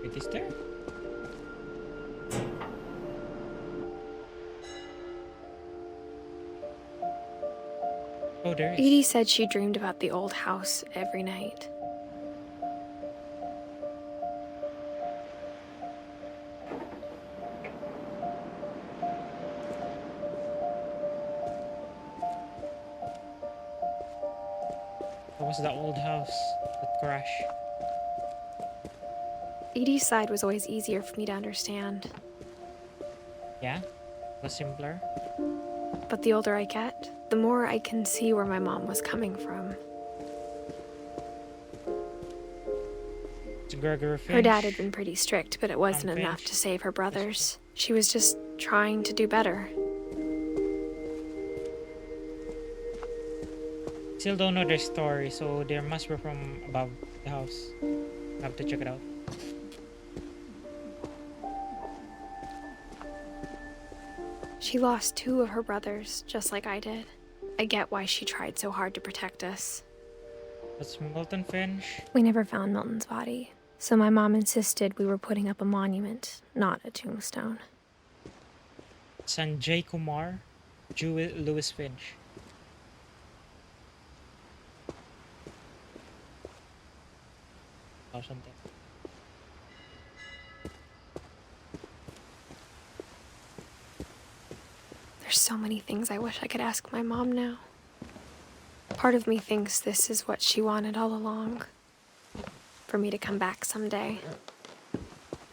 Wait, is there? Oh, there is. Edie said she dreamed about the old house every night. That was the old house that crashed. Edie's side was always easier for me to understand, Yeah? It was simpler. but the older I get, the more I can see where my mom was coming from. It's Gregory Finch. Her dad had been pretty strict, but it wasn't Tom enough Finch. to save her brothers. She was just trying to do better. Still don't know their story, so they must be from above the house. Have to check it out. She lost 2 of her brothers, just like I did. I get why she tried so hard to protect us. That's Milton Finch. We never found Milton's body, so my mom insisted we were putting up a monument, not a tombstone. Sanjay Kumar. Louis Finch. Or something. There's so many things I wish I could ask my mom now. Part of me thinks this is what she wanted all along. For me to come back someday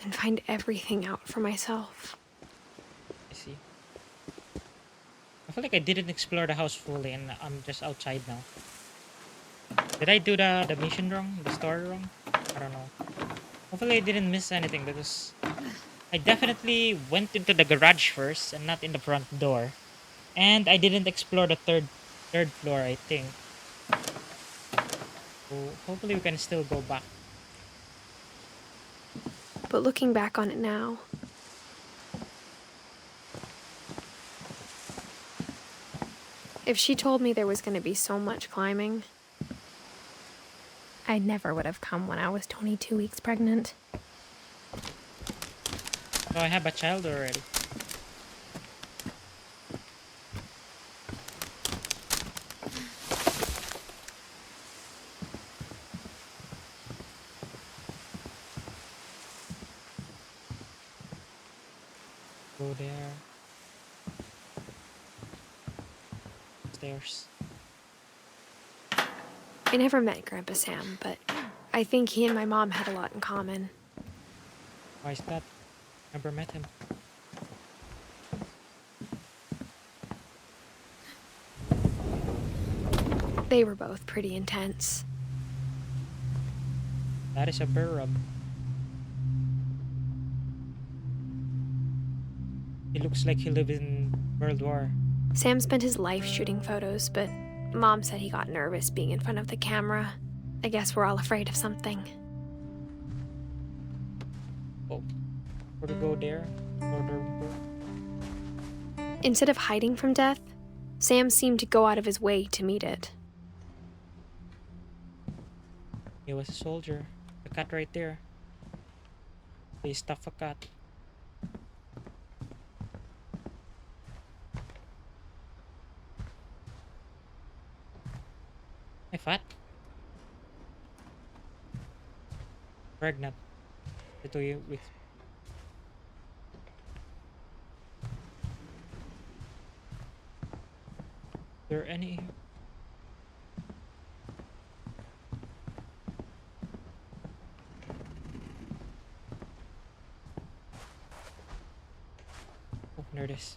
and find everything out for myself. I see. I feel like I didn't explore the house fully and I'm just outside now. Did I do the mission wrong? The story wrong? I don't know. Hopefully I didn't miss anything because I definitely went into the garage first and not in the front door. And I didn't explore the third floor, I think. So hopefully we can still go back. But looking back on it now, if she told me there was going to be so much climbing, I never would have come when I was 22 weeks pregnant. So I have a child already. Go there. Stairs. I never met Grandpa Sam, but I think he and my mom had a lot in common. Why is that? Never met him. They were both pretty intense. That is a bear rub. He looks like he lived in World War. Sam spent his life shooting photos, but Mom said he got nervous being in front of the camera. I guess we're all afraid of something. Oh, where to go there? Instead of hiding from death, Sam seemed to go out of his way to meet it. He was a soldier. The cat right there. They stuff a cat. Hey, fat. Pregnant. Ito you with. There any? Oh, there it is.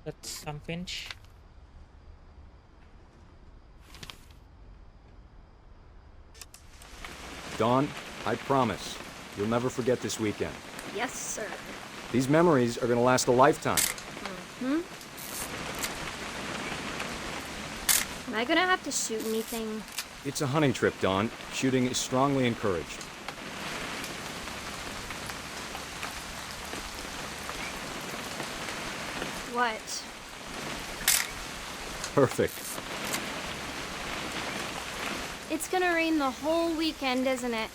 That's some Finch. Dawn, I promise, you'll never forget this weekend. Yes, sir. These memories are gonna last a lifetime. Am I gonna have to shoot anything? It's a hunting trip, Dawn. Shooting is strongly encouraged. What? Perfect. It's gonna rain the whole weekend, isn't it?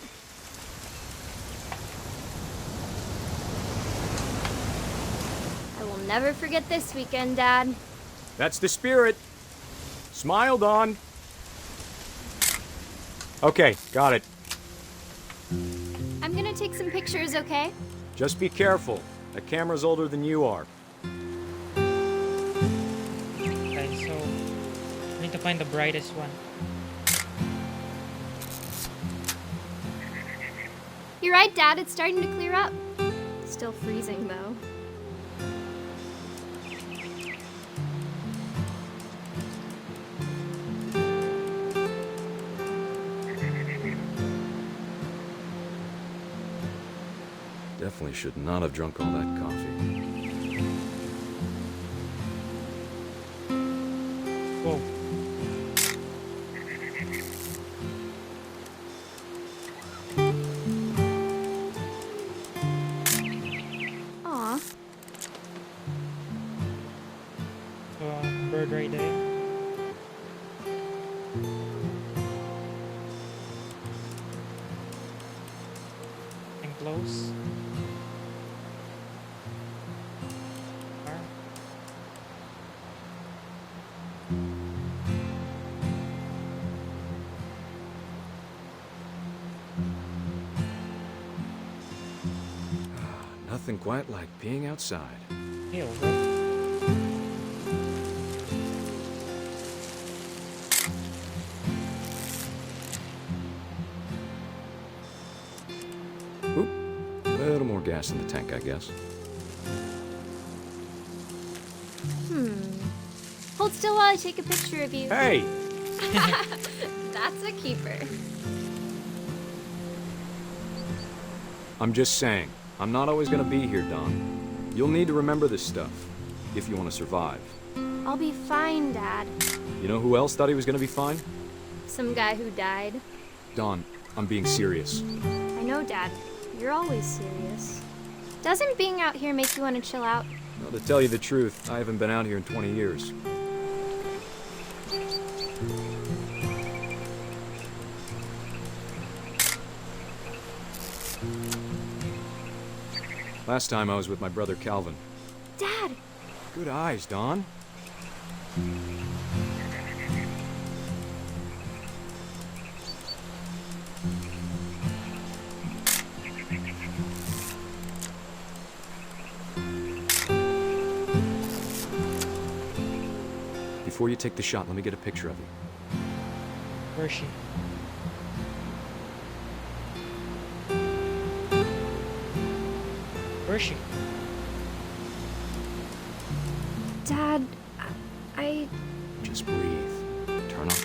I will never forget this weekend, Dad. That's the spirit. Smile, Dawn. Okay, got it. I'm gonna take some pictures, okay? Just be careful. That camera's older than you are. Okay, so I need to find the brightest one. You're right, Dad. It's starting to clear up. Still freezing, though. Definitely should not have drunk all that coffee. Whoa. Aw. Bird right there. And close. Far. Nothing quite like being outside. Hey, over. Oop. A little more gas in the tank, I guess. Hold still while I take a picture of you. Hey! That's a keeper. I'm just saying, I'm not always gonna be here, Dawn. You'll need to remember this stuff, if you want to survive. I'll be fine, Dad. You know who else thought he was gonna be fine? Some guy who died. Dawn, I'm being serious. I know, Dad. You're always serious. Doesn't being out here make you want to chill out? Well, to tell you the truth, I haven't been out here in 20 years. Last time I was with my brother Calvin. Dad! Good eyes, Dawn. Before you take the shot, let me get a picture of you. Where is she? Where is she? Dad, I... Just breathe. Turn up.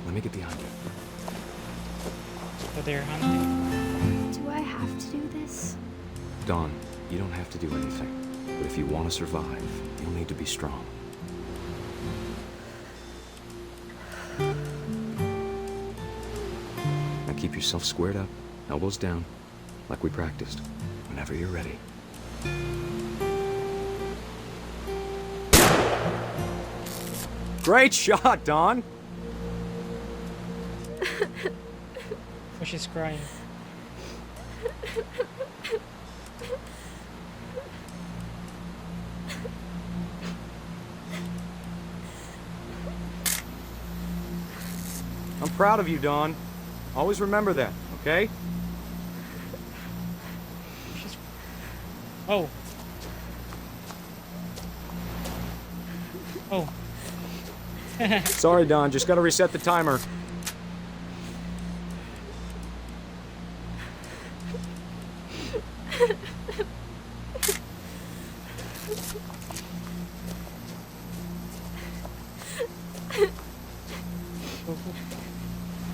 Let me get behind you. So they're hunting. Do I have to do this? Dawn, you don't have to do anything. But if you want to survive, you'll need to be strong. Now keep yourself squared up, elbows down, like we practiced. Whenever you're ready. Great shot, Dawn! Oh, she's crying. I'm proud of you, Dawn. Always remember that, okay? Oh. Oh. Sorry, Dawn. Just gotta reset the timer.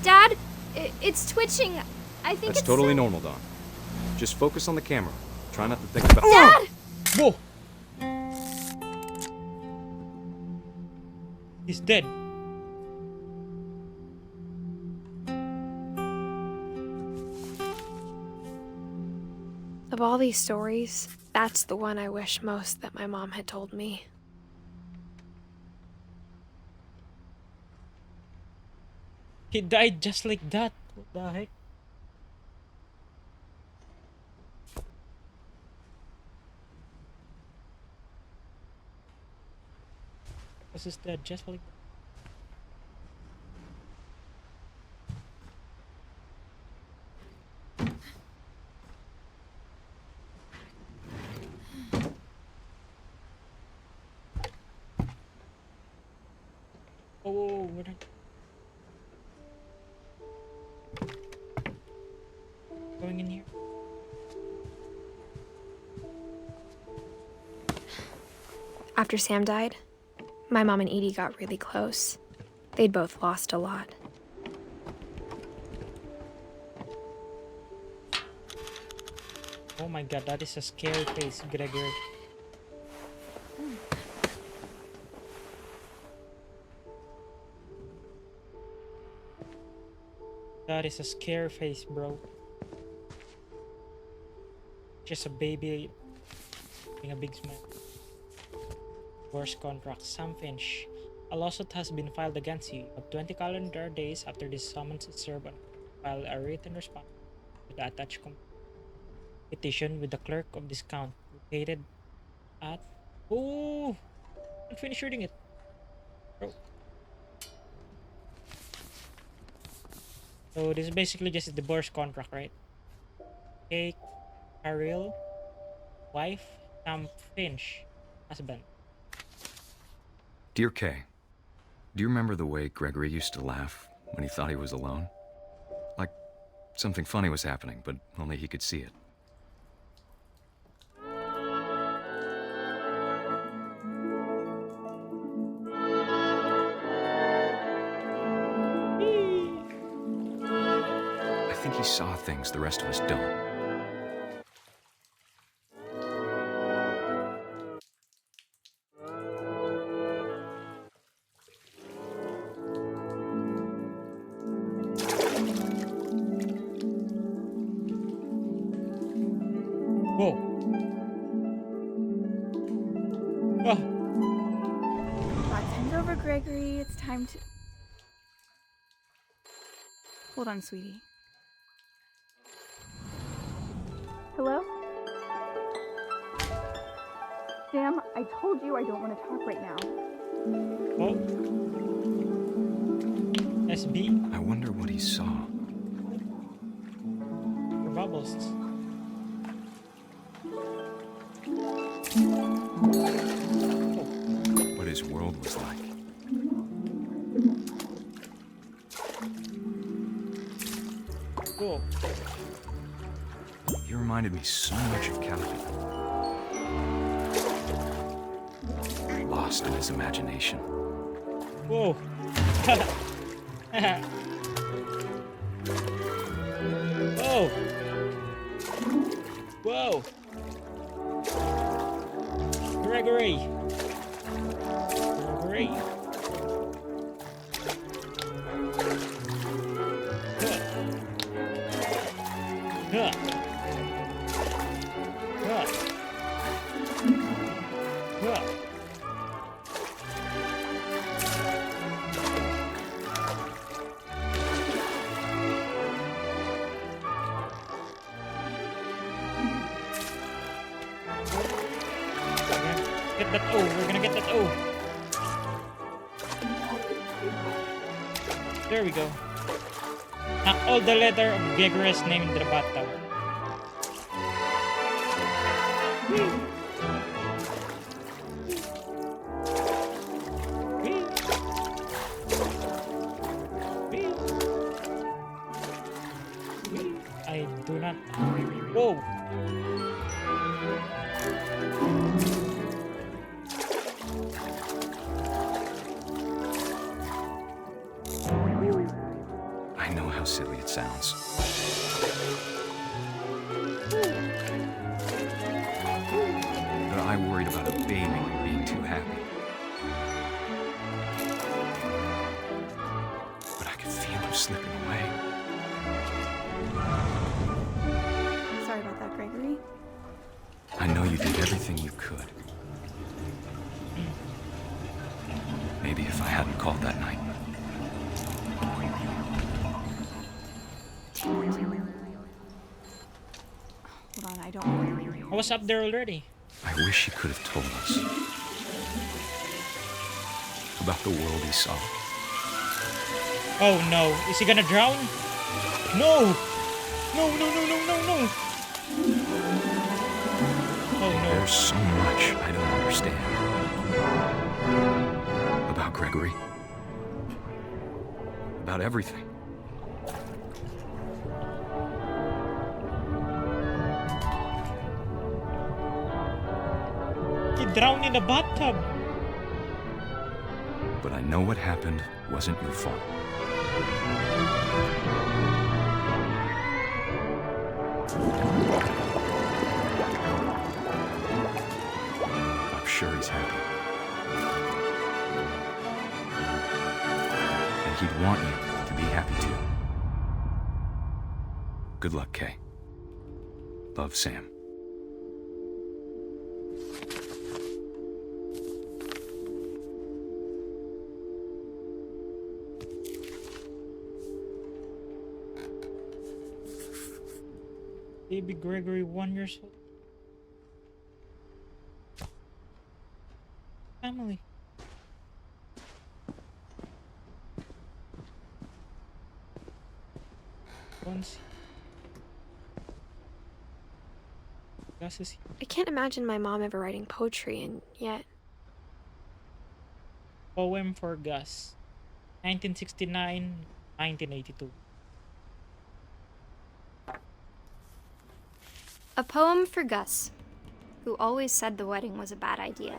Dad, it's twitching. I think That's it's totally normal, Dawn. Just focus on the camera. Try not to think about— Dad! Whoa! He's dead. Of all these stories, that's the one I wish most that my mom had told me. He died just like that. What the heck? Was his dead just like that? Oh, what are... Going in here? After Sam died, my mom and Edie got really close. They'd both lost a lot. Oh my god, that is a scary face, Gregory. That is a scary face, bro. Just a baby making a big smile. Worst contract, Sam Finch. A lawsuit has been filed against you, but 20 calendar days after this summons is served on, file a written response to the attached petition with the clerk of this count located at... Oh! I'm finished reading it, bro. So this is basically just a divorce contract, right? Kate Carrill, wife, Sam Finch, husband. Dear Kay, do you remember the way Gregory used to laugh when he thought he was alone? Like something funny was happening, but only he could see it. I think he saw things the rest of us don't. Whoa. Ah. Let's hand over Gregory. It's time to... Hold on, sweetie. Hello? Sam, I told you I don't want to talk right now. Oh. SB. I wonder what he saw. For bubbles. world was like. Cool. He reminded me so much of Calvin. Lost in his imagination. Whoa. Whoa. Whoa. Gregory. Gregory. Huh. Huh. Huh. Get that O. We're gonna get that O. There we go. Knock all the letter of Gregory's name into the bathtub. I do not. Whoa. I know how silly it sounds. But I worried about a baby being too happy. But I could feel him slipping away. Sorry about that, Gregory. I know you did everything you could. Maybe if I hadn't called that night. Hold on, I don't. I was up there already. I wish he could have told us about the world he saw. Oh no. Is he gonna drown? No! No, no, no, no, no, no! Oh no. There's so much I don't understand about Gregory. About everything. He drowned in the bathtub. But I know what happened wasn't your fault. I'm sure he's happy. And he'd want you to be happy too. Good luck, Kay. Love, Sam. Baby Gregory, 1 year old. Family. Once. Gus is here. I can't imagine my mom ever writing poetry, and yet. Poem for Gus. 1969, 1982. A poem for Gus, who always said the wedding was a bad idea.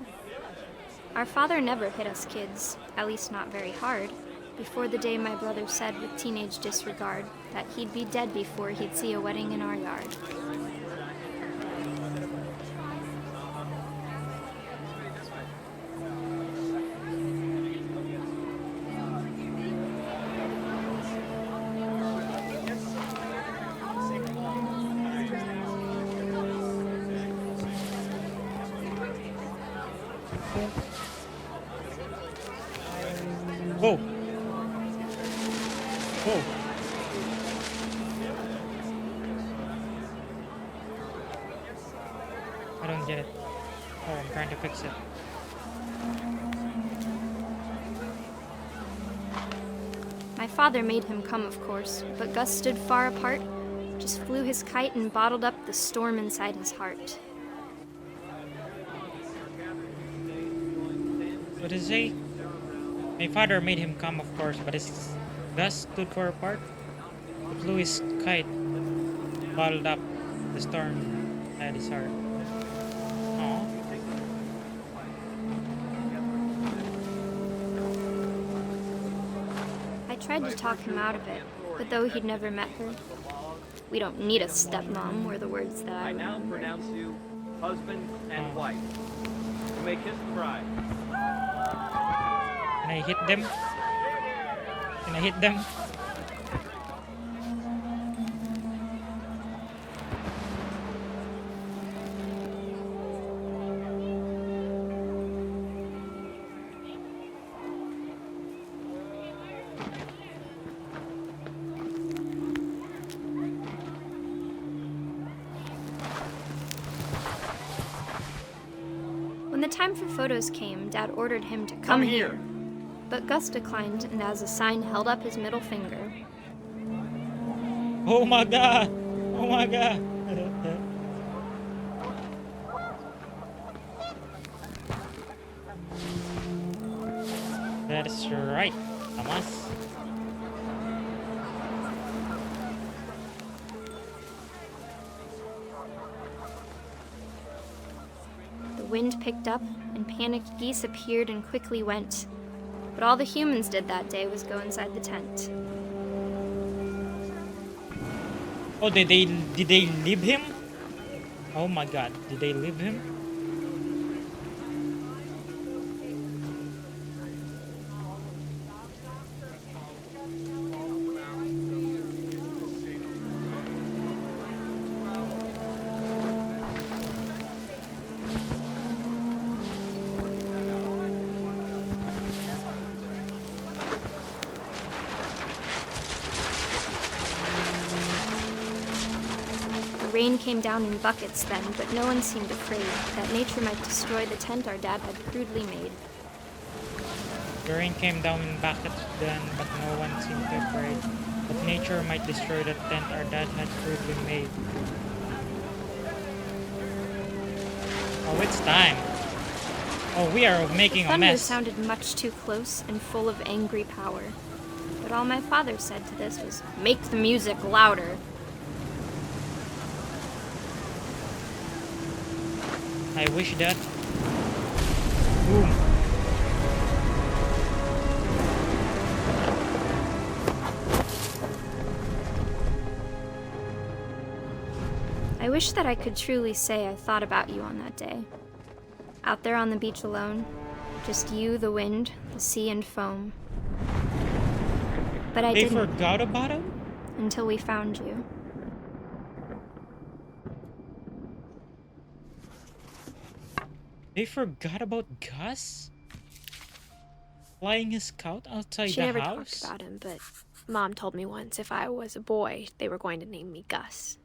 Our father never hit us kids, at least not very hard, before the day my brother said with teenage disregard that he'd be dead before he'd see a wedding in our yard. Whoa. Whoa. I don't get it. Oh, I'm trying to fix it. My father made him come, of course, but Gus stood far apart, just flew his kite and bottled up the storm inside his heart. What is he? My father made him come, of course, but his Gus stood for a part. He flew his kite, bottled up the storm at his heart. Aww. I tried to talk him out of it, but though he'd never met her, we don't need a stepmom were the words that I now remember. pronounce you husband and wife. You may kiss the bride. Can I hit them? Can I hit them? When the time for photos came, Dad ordered him to come here. But Gus declined and as a sign held up his middle finger. Oh my god! Oh my god! That's right, Thomas. The wind picked up and panicked geese appeared and quickly went. But all the humans did that day was go inside the tent. Oh, did they leave him? Oh my god, did they leave him? The rain came down in buckets then, but no one seemed afraid that nature might destroy the tent our dad had crudely made. The rain came down in buckets then, but no one seemed afraid that nature might destroy the tent our dad had crudely made. Oh, it's time. Oh, we are making The a thunder mess. sounded much too close and full of angry power. But all my father said to this was, "Make the music louder." I wish that. Boom. I wish that I could truly say I thought about you on that day. Out there on the beach alone, just you, the wind, the sea, and foam. But I They didn't forgot about him? until we found you. They forgot about Gus? Flying his scout outside She the never house? talked about him, but Mom told me once if I was a boy, they were going to name me Gus.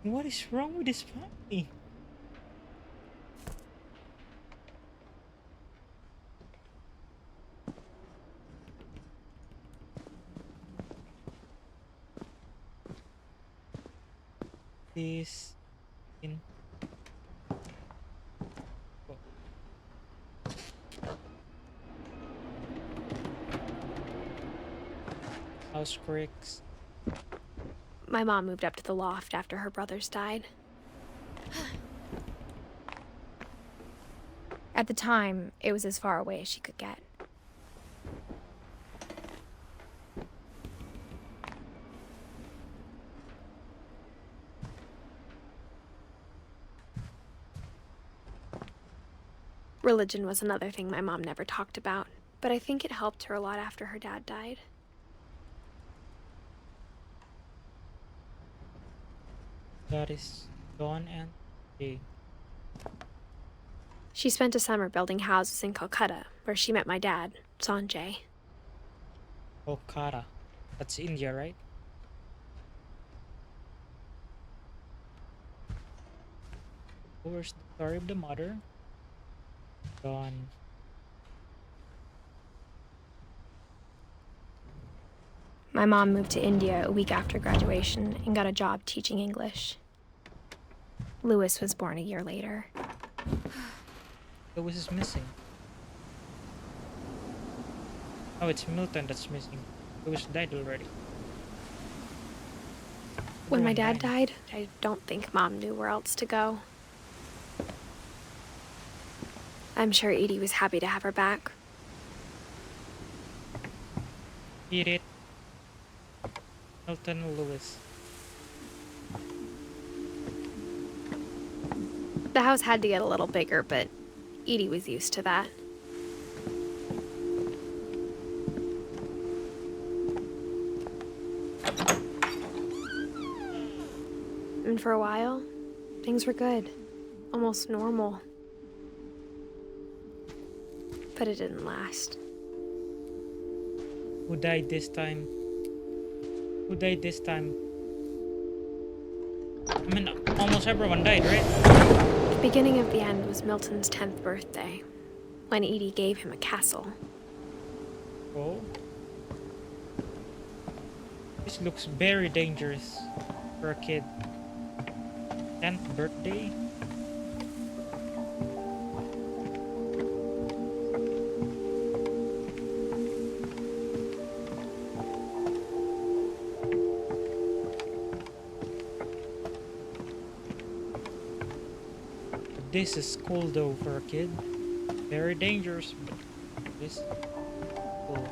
What is wrong with this family? This in house bricks. My mom moved up to the loft after her brothers died. At the time, it was as far away as she could get. Religion was another thing my mom never talked about, but I think it helped her a lot after her dad died. That is Dawn and Jay. She spent a summer building houses in Calcutta, where she met my dad, Sanjay. Okara. That's India, right? Where's the story of the mother? Dawn. My mom moved to India a week after graduation and got a job teaching English. Lewis was born a year later. Lewis is missing. Oh, it's Milton that's missing. Lewis died already. When my Everyone dad died, I don't think Mom knew where else to go. I'm sure Edie was happy to have her back. Eat it. Milton Lewis. The house had to get a little bigger, but Edie was used to that. And for a while, things were good. Almost normal. But it didn't last. Who died this time? Who died this time? I mean, almost everyone died, right? The beginning of the end was Milton's 10th birthday, when Edie gave him a castle. Oh. This looks very dangerous for a kid. 10th birthday? This is cool though for a kid. Very dangerous, but this is cool.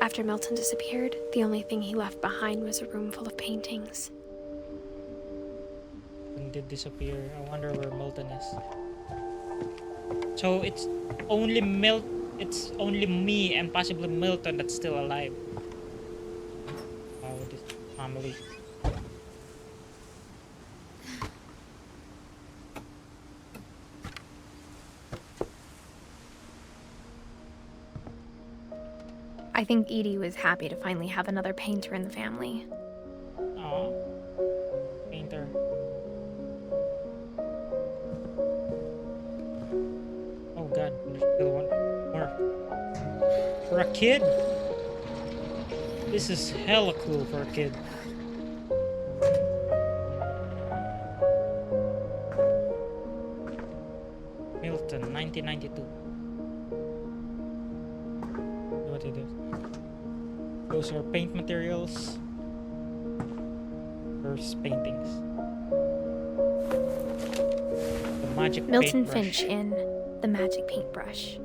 After Milton disappeared, the only thing he left behind was a room full of paintings. Milton did disappear. I wonder where Milton is. So it's only me and possibly Milton that's still alive. Wow, this family. I think Edie was happy to finally have another painter in the family. Oh, painter. Oh god, there's still one more. For a kid? This is hella cool for a kid. Milton, 1992. What it is. Those are paint materials. First paintings. The magic Milton paintbrush. Finch in The Magic Paintbrush.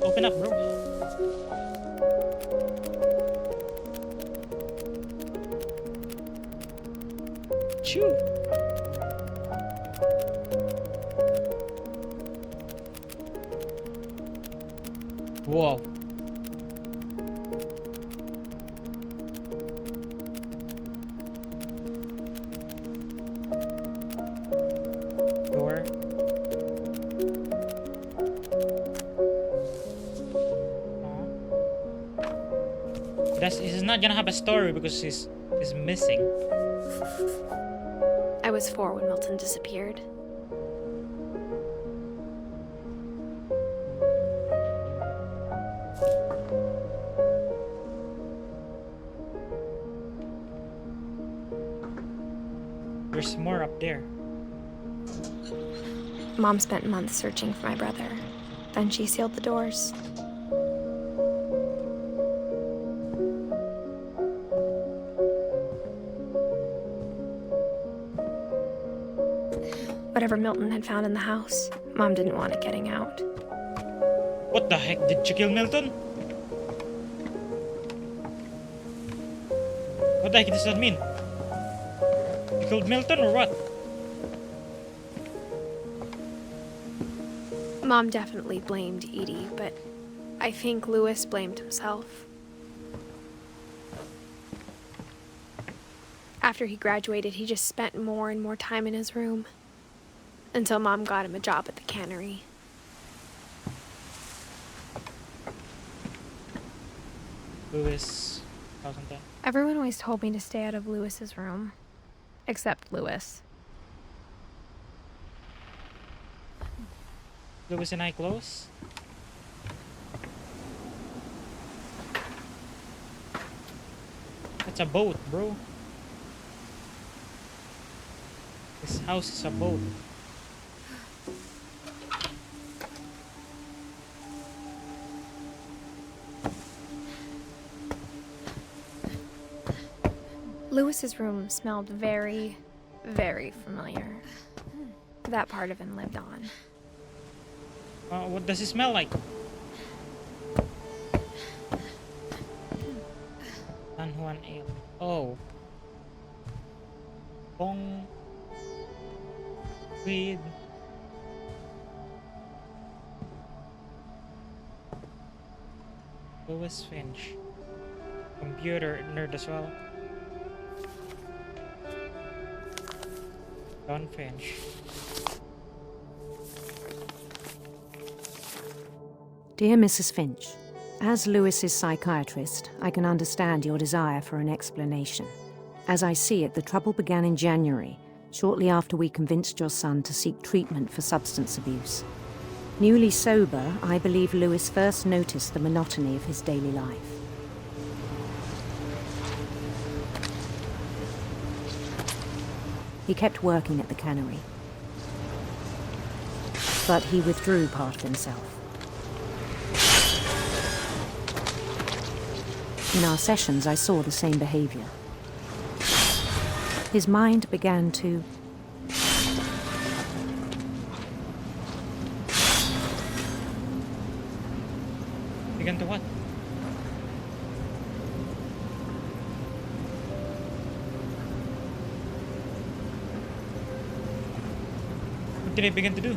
Open up, bro. Chew. Whoa. Door. He's not gonna have a story because he's missing. I was 4 when Milton disappeared. There's more up there. Mom spent months searching for my brother. Then she sealed the doors. Whatever Milton had found in the house, Mom didn't want it getting out. What the heck? Did you kill Milton? What the heck does that mean? You killed Milton or what? Mom definitely blamed Edie, but I think Lewis blamed himself. After he graduated, he just spent more and more time in his room. Until Mom got him a job at the cannery. Lewis, 2010. Everyone always told me to stay out of Lewis's room. Except Lewis. Lewis and I close? It's a boat, bro. This house is a boat. Lewis's room smelled very, very familiar. That part of him lived on. What does it smell like? San Juan Ale. Oh. Bong. Weed. Lewis Finch. Computer nerd as well. John Finch. Dear Mrs. Finch, as Lewis's psychiatrist, I can understand your desire for an explanation. As I see it, the trouble began in January, shortly after we convinced your son to seek treatment for substance abuse. Newly sober, I believe Lewis first noticed the monotony of his daily life. He kept working at the cannery, but he withdrew part of himself. In our sessions, I saw the same behavior. His mind began to Began to what? What did I begin to do?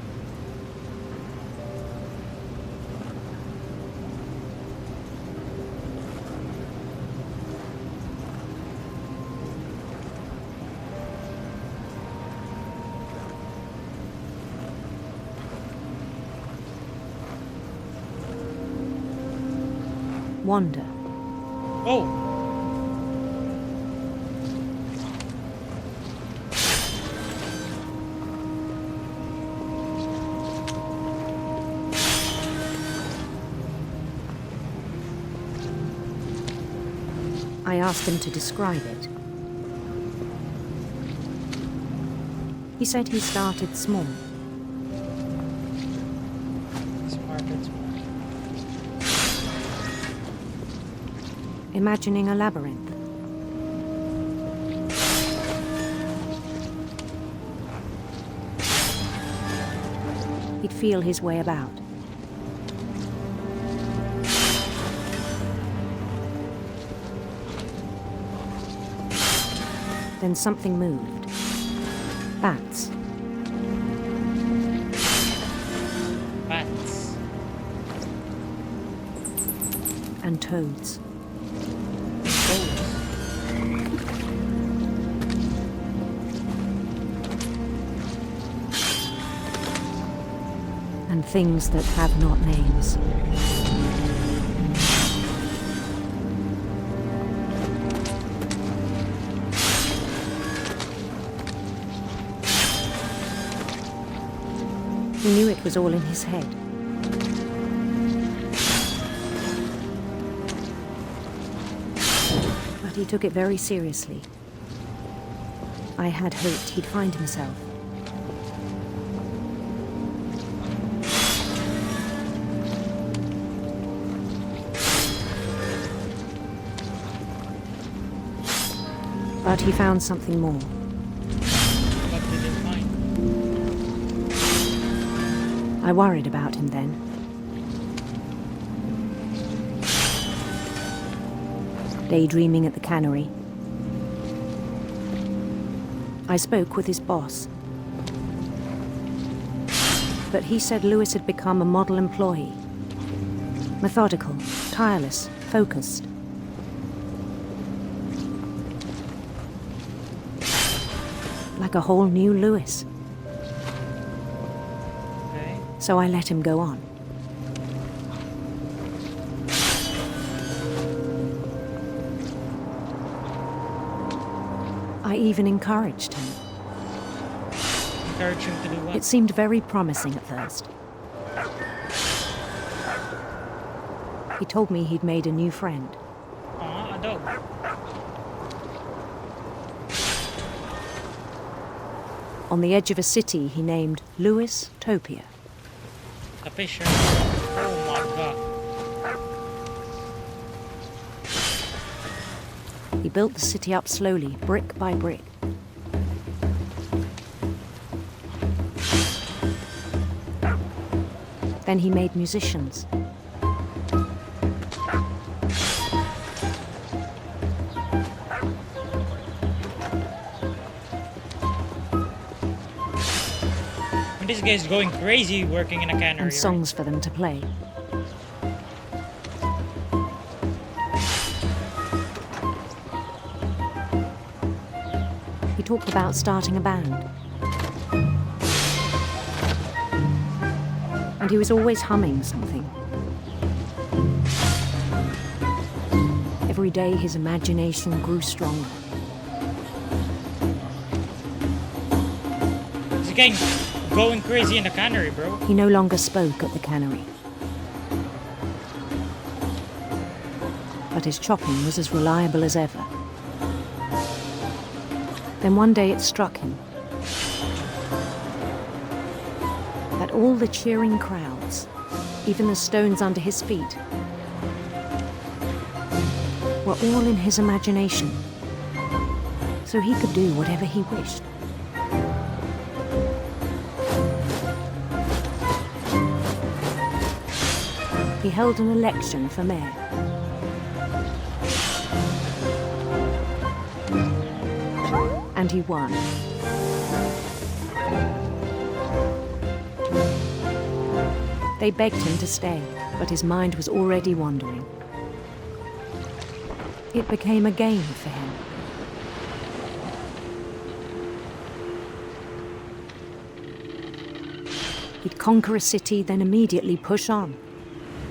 wander. Oh! I asked him to describe it. He said he started small. Imagining a labyrinth. He'd feel his way about. Then something moved. Bats. Bats. And toads. And things that have not names. He knew it was all in his head. But he took it very seriously. I had hoped he'd find himself. But he found something more. What did you find? I worried about him then. Daydreaming at the cannery. I spoke with his boss. But he said Lewis had become a model employee. Methodical, tireless, focused. Like a whole new Lewis. Okay. So I let him go on. I even encouraged him. Encourage him to do what? It seemed very promising at first. He told me he'd made a new friend. Aw, a dog. on the edge of a city he named Louis Topia. The fisher. Oh my god. He built the city up slowly, brick by brick. Then he made musicians. This guy is going crazy working in a cannery. And songs for them to play. He talked about starting a band. And he was always humming something. Every day his imagination grew stronger. This guy going crazy in the cannery, bro. He no longer spoke at the cannery. But his chopping was as reliable as ever. Then one day it struck him that all the cheering crowds, even the stones under his feet, were all in his imagination, so he could do whatever he wished. He held an election for mayor. And he won. They begged him to stay, but his mind was already wandering. It became a game for him. He'd conquer a city, then immediately push on.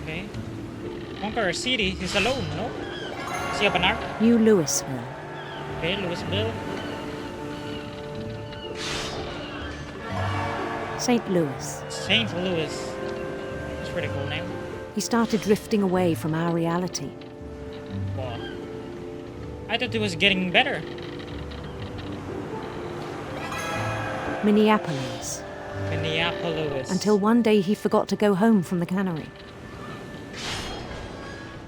Okay. Conquer a city. He's alone, no? Does he have an army? New Louisville. Okay, Louisville. St. Louis. St. Louis. That's a pretty cool name. He started drifting away from our reality. Wow. I thought it was getting better. Minneapolis. Minneapolis. Until one day he forgot to go home from the cannery.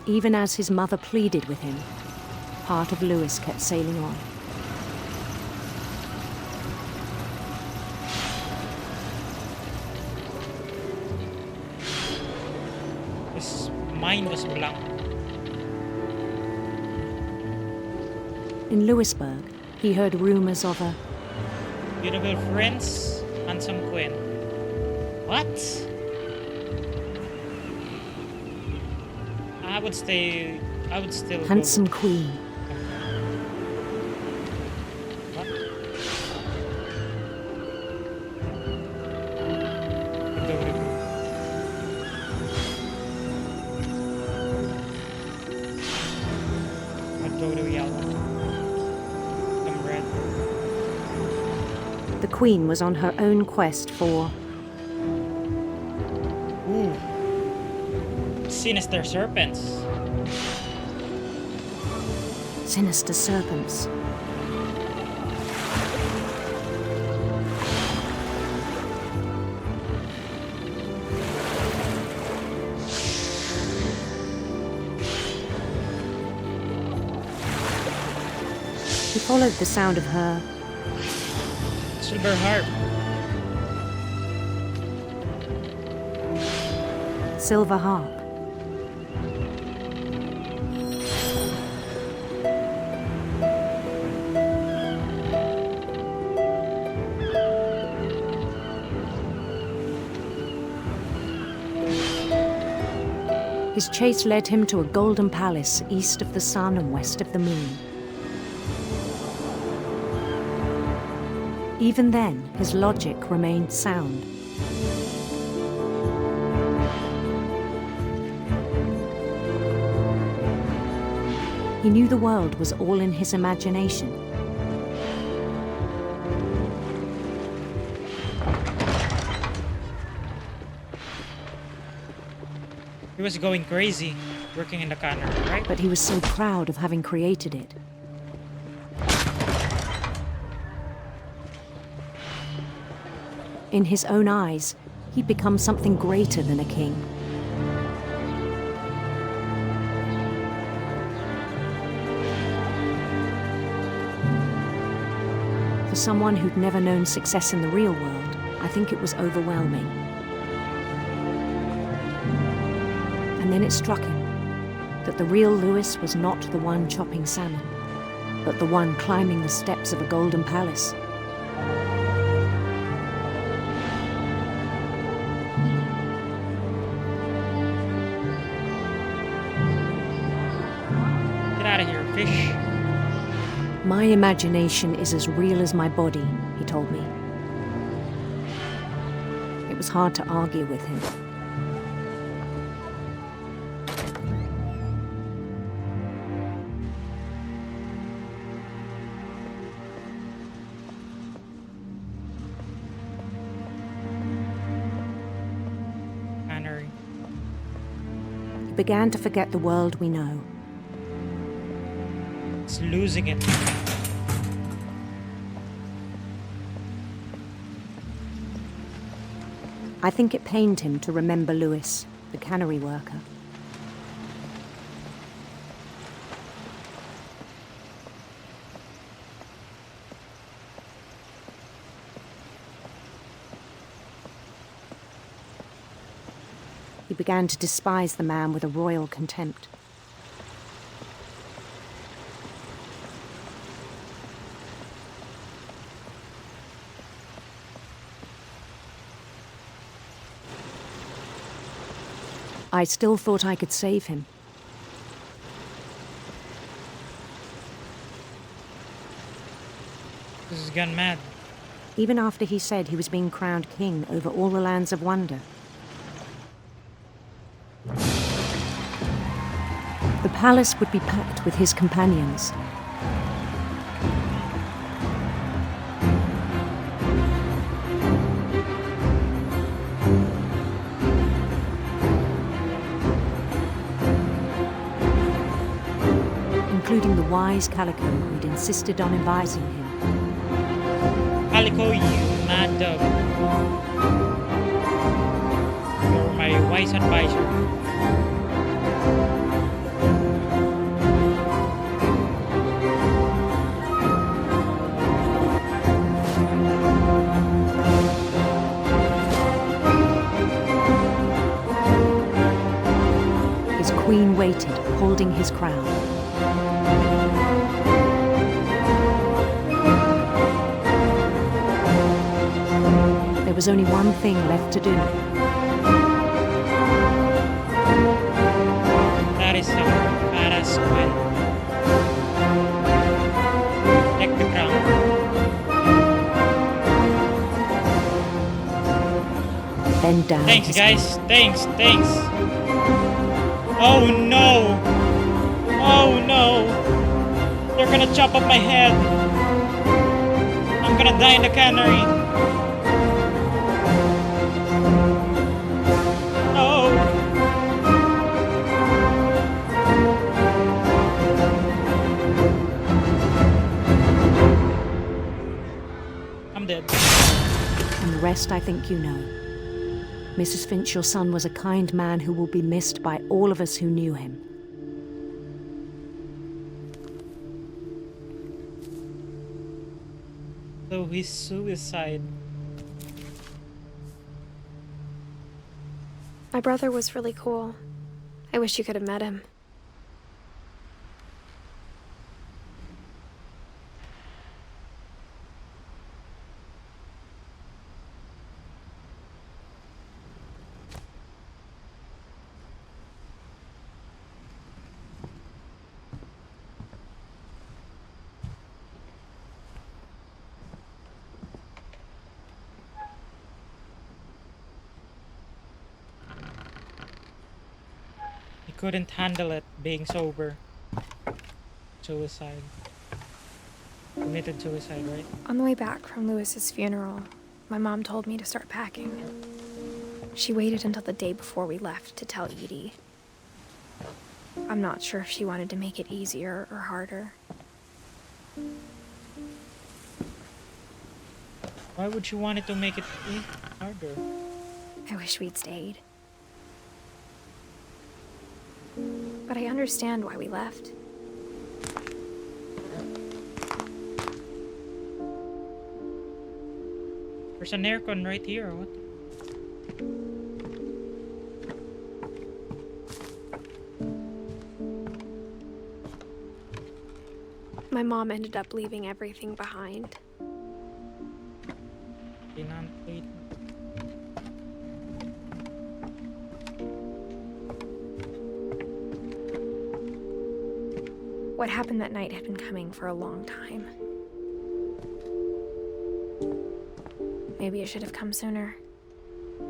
Even as his mother pleaded with him, part of Louis kept sailing on. His mind was blank. In Louisburg, he heard rumors of a Beautiful Prince, handsome queen. What? I would still handsome go. queen. What? The queen was on her own quest for Sinister serpents. sinister serpents. He followed the sound of her Silver harp. silver harp. His chase led him to a golden palace east of the sun and west of the moon. Even then, his logic remained sound. He knew the world was all in his imagination. He was going crazy, working in the cannery, right? But he was so proud of having created it. In his own eyes, he'd become something greater than a king. For someone who'd never known success in the real world, I think it was overwhelming. And then it struck him that the real Lewis was not the one chopping salmon, but the one climbing the steps of a golden palace. Get out of here, fish. My imagination is as real as my body, he told me. It was hard to argue with him. Cannery. He began to forget the world we know. It's losing it. I think it pained him to remember Lewis, the cannery worker. He began to despise the man with a royal contempt. I still thought I could save him. This has gone mad. Even after he said he was being crowned king over all the lands of wonder. The palace would be packed with his companions. Including the wise Calico who'd insisted on advising him. Calico, you mad dog. You're my wise advisor. His queen waited, holding his crown. There was only one thing left to do. That is some badass squid. Take the crown. Bend down. Thanks, guys. Thanks. Oh no! Oh no! They're gonna chop up my head. I'm gonna die in the cannery. Oh! I'm dead. And the rest I think you know. Mrs. Finch, your son was a kind man who will be missed by all of us who knew him. So his suicide. My brother was really cool. I wish you could have met him. He couldn't handle it being sober. Suicide. Committed suicide, right? On the way back from Lewis's funeral, my mom told me to start packing. She waited until the day before we left to tell Edie. I'm not sure if she wanted to make it easier or harder. Why would you want it to make it harder? I wish we'd stayed. But I understand why we left. There's an aircon right here. What? My mom ended up leaving everything behind. What happened that night had been coming for a long time. Maybe it should have come sooner.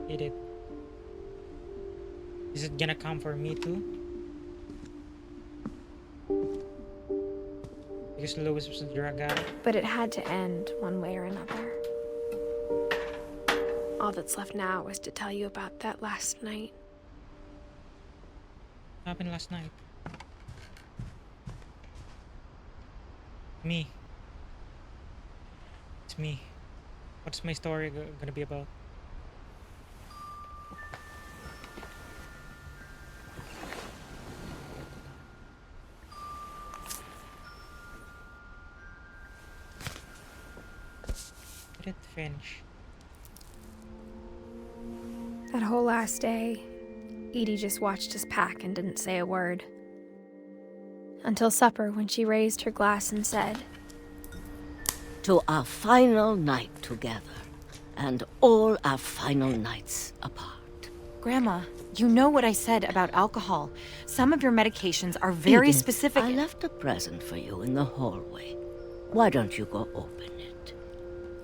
It did. Is it gonna come for me too? Because Louis was a drug addict. But it had to end one way or another. All that's left now is to tell you about that last night. What happened last night? Me. It's me. What's my story gonna be about? Edith Finch. That whole last day, Edie just watched us pack and didn't say a word. Until supper, when she raised her glass and said, "To our final night together, and all our final nights apart." Grandma, you know what I said about alcohol. Some of your medications are very Edith, specific. I left a present for you in the hallway. Why don't you go open it?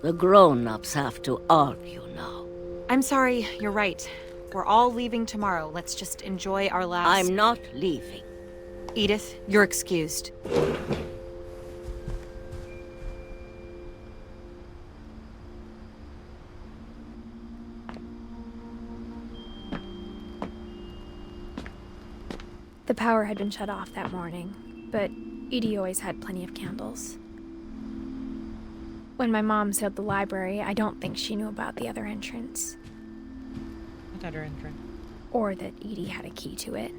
The grown-ups have to argue now. I'm sorry, you're right. We're all leaving tomorrow. Let's just enjoy our last... I'm not leaving. Edith, you're excused. The power had been shut off that morning, but Edie always had plenty of candles. When my mom sealed the library, I don't think she knew about the other entrance. What other entrance? Or that Edie had a key to it.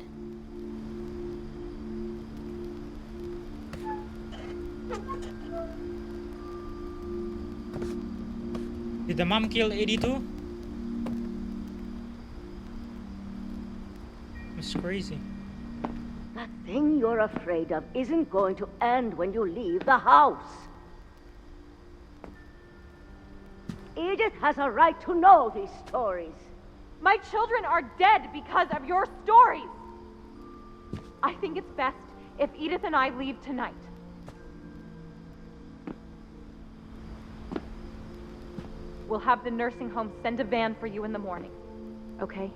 Did the mom kill Edie too? It's crazy. That thing you're afraid of isn't going to end when you leave the house. Edith has a right to know these stories. My children are dead because of your stories. I think it's best if Edith and I leave tonight. We'll have the nursing home send a van for you in the morning, okay?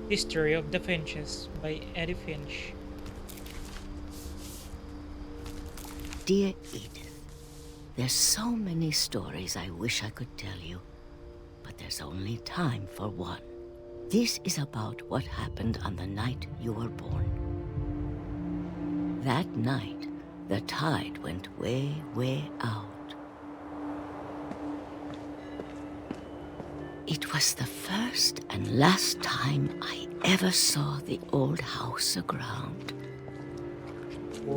History of the Finches by Edith Finch. Dear Edith, there's so many stories I wish I could tell you, but there's only time for one. This is about what happened on the night you were born. That night, the tide went way, way out. It was the first and last time I ever saw the old house aground.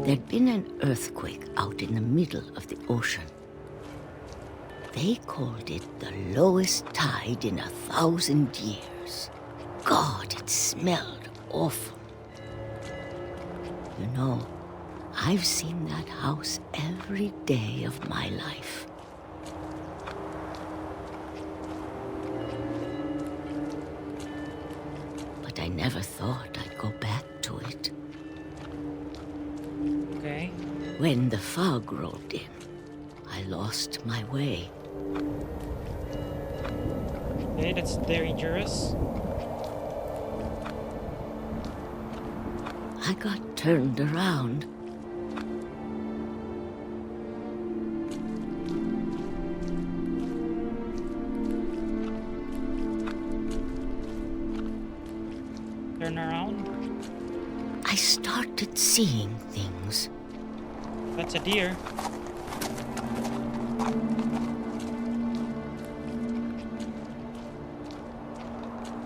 There'd been an earthquake out in the middle of the ocean. They called it the lowest tide in 1,000 years. God, it smelled awful. You know, I've seen that house every day of my life. But I never thought I'd go back to it. Okay. When the fog rolled in, I lost my way. Okay, that's dangerous. I got turned around. Turn around. I started seeing things. That's a deer.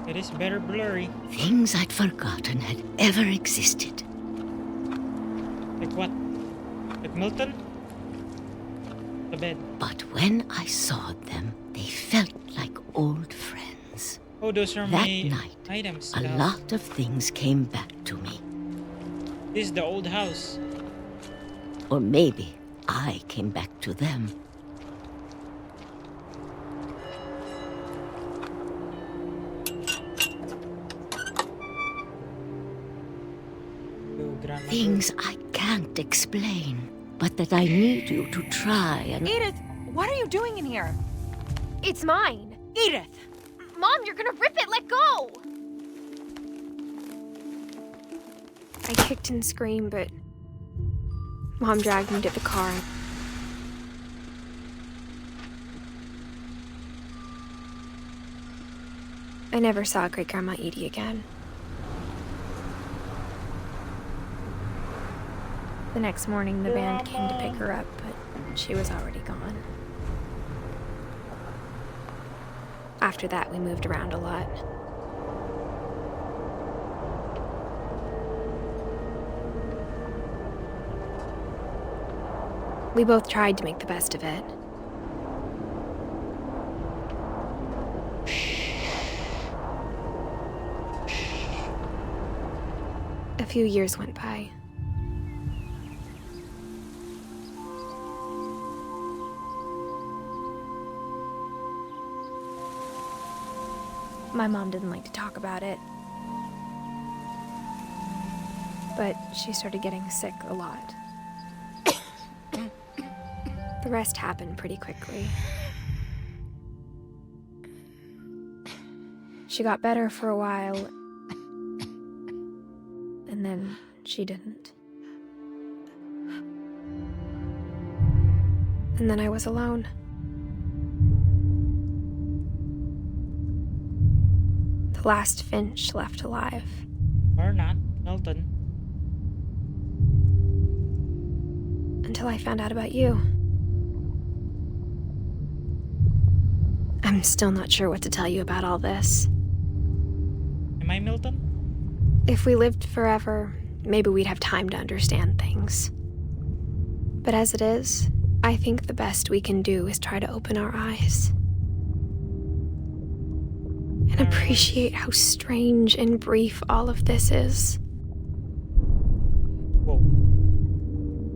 It is better blurry. Things I'd forgotten had ever existed. Like what? Like Milton? The bed. But when I saw them, they felt like old friends. Oh, those are That my night, items. a lot of things came back to me. This is the old house. Or maybe I came back to them. Things I can't explain, but that I need you to try and... Edith, what are you doing in here? It's mine. Edith! Mom, you're gonna rip it. Let go! I kicked and screamed, but Mom dragged me to the car. I never saw Great Grandma Edie again. The next morning, the band came to pick her up, but she was already gone. After that, we moved around a lot. We both tried to make the best of it. A few years went by. My mom didn't like to talk about it, but she started getting sick a lot. The rest happened pretty quickly. She got better for a while, and then she didn't. And then I was alone. The last Finch left alive. Or not, Milton. Until I found out about you. I'm still not sure what to tell you about all this. Am I Milton? If we lived forever, maybe we'd have time to understand things. But as it is, I think the best we can do is try to open our eyes. And appreciate how strange and brief all of this is. Whoa.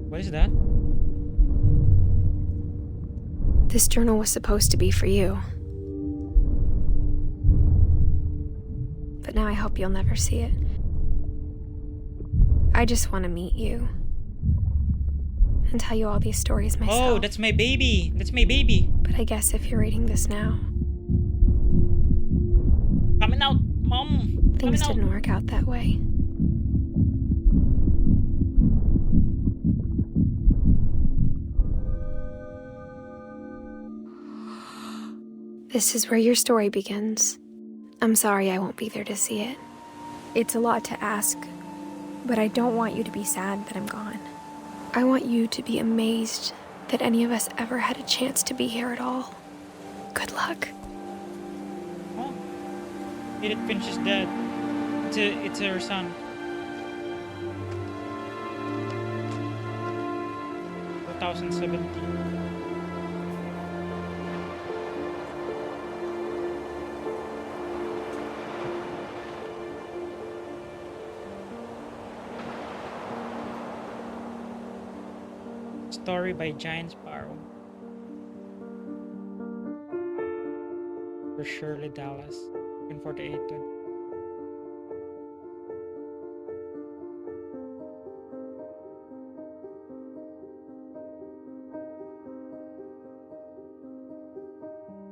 What is that? This journal was supposed to be for you. But now I hope you'll never see it. I just want to meet you. And tell you all these stories myself. Oh, that's my baby. That's my baby. But I guess if you're reading this now... Coming out, Mom. Things didn't work out that way. This is where your story begins. I'm sorry I won't be there to see it. It's a lot to ask, but I don't want you to be sad that I'm gone. I want you to be amazed that any of us ever had a chance to be here at all. Good luck. Oh. Edith Finch is dead. It's her son. 2017. Story by Giant Sparrow. For Shirley Dallas. 1948.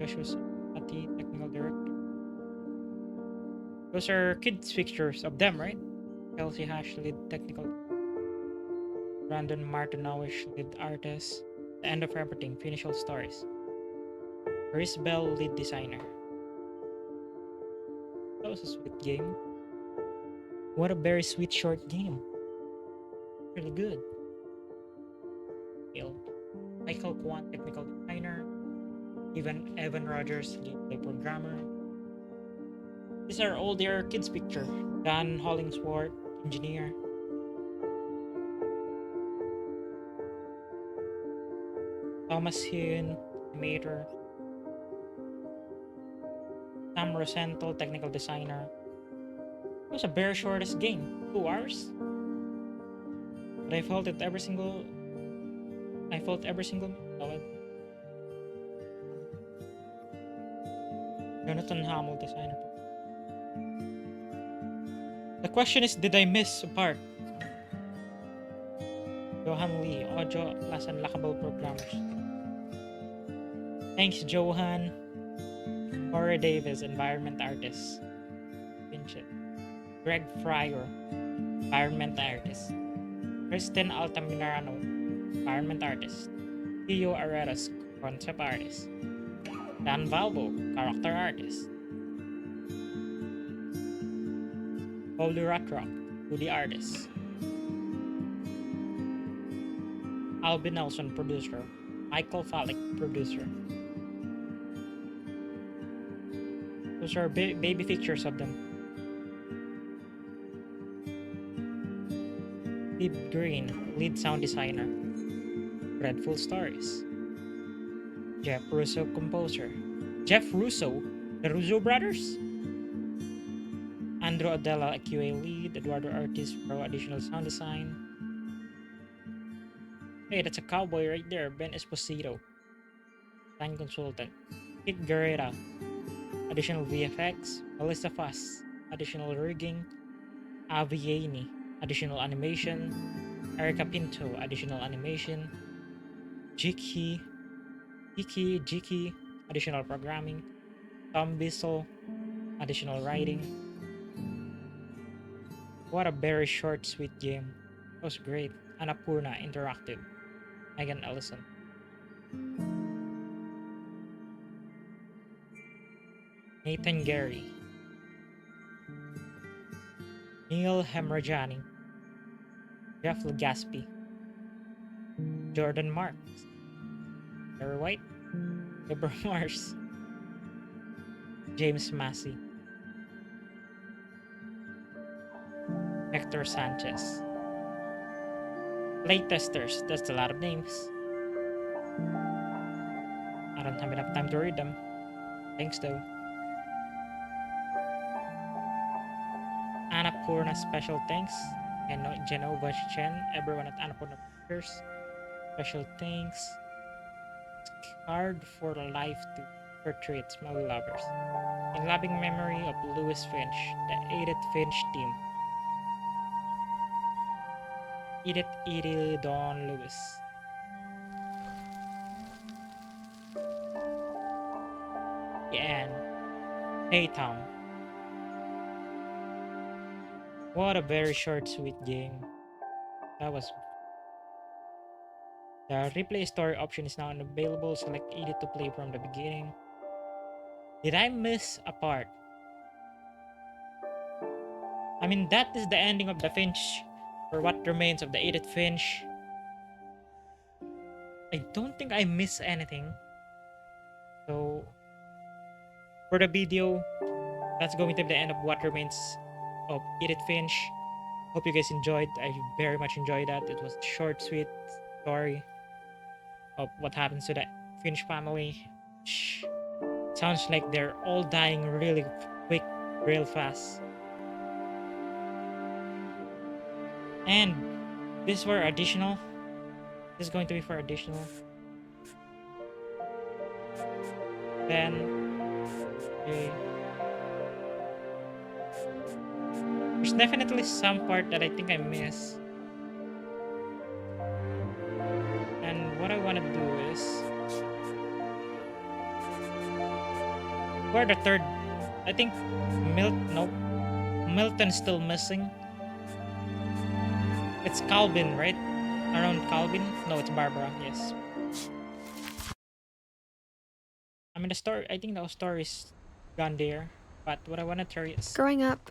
Josh was at the technical director. Those are kids' pictures of them, right? Kelsey Hash, lead technical. Brandon Martinowish, lead artist. The End of Everything, finish all stories. Chris Bell, lead designer. That was a sweet game. What a very sweet short game. Really good. Michael Kwan, technical designer. Even Evan Rogers, gameplay programmer. These are all their kids' picture. Dan Hollingsworth, engineer. Thomas Hune, animator. Sam Rosento, technical designer. It was a very shortest game, 2 hours. But I felt every single minute. Jonathan Hamill, designer. The question is, did I miss a part? Johan Lee, audio plus unlockable programmers. Thanks, Johan. Cora Davis, environment artist. Vincent. Greg Fryer, environment artist. Kristen Altamirano, environment artist. Theo Aretas, concept artist. Dan Valbo, character artist. Pauli Rutrock, 2D artist. Albin Nelson, producer. Michael Fallick, producer. Those are baby pictures of them. Steve Green, lead sound designer. Dreadful Stories. Jeff Russo, composer. Jeff Russo, the Russo brothers. Andrew Adela, QA lead. Eduardo Ortiz, pro additional sound design. Hey, that's a cowboy right there. Ben Esposito, design consultant. Kit Guerrera, additional VFX. Melissa Fuss, additional rigging. Aviani, additional animation. Erica Pinto, additional animation. Jiki, additional programming. Tom Bissell, additional writing. What a very short, sweet game. It was great. Annapurna Interactive. Megan Ellison. Nathan Gary. Neil Hemrajani. Jeff Legaspi. Jordan Marks. Barry White. Deborah Mars. James Massey. Hector Sanchez. Playtesters, that's a lot of names. I don't have enough time to read them. Thanks though. Annapurna special thanks. And Genova Chen, everyone at Annapurna Pictures. Special thanks. Card for life to portrait Smelly Lovers. In loving memory of Louis Finch, the Edith Finch team. Edith Dawn Lewis. And Haytown. What a very short, sweet game. That was. The replay story option is now unavailable. Select Edith to play from the beginning. Did I miss a part? I mean, that is the ending of the Finch, or what remains of the Edith Finch. I don't think I missed anything. So, for the video, that's going to be the end of what remains of Edith Finch. Hope you guys enjoyed. I very much enjoyed that. It was a short, sweet story of what happens to the Finch family. Sounds like they're all dying really quick, real fast. And this were additional. This is going to be for additional. Then, okay. There's definitely some part that I think I missed. And what I want to do is, for the third, I think Milton's still missing. It's Calvin, right? Around Calvin? No, it's Barbara, yes. I mean, the story, I think the story's gone there. But what I want to try is... Growing up,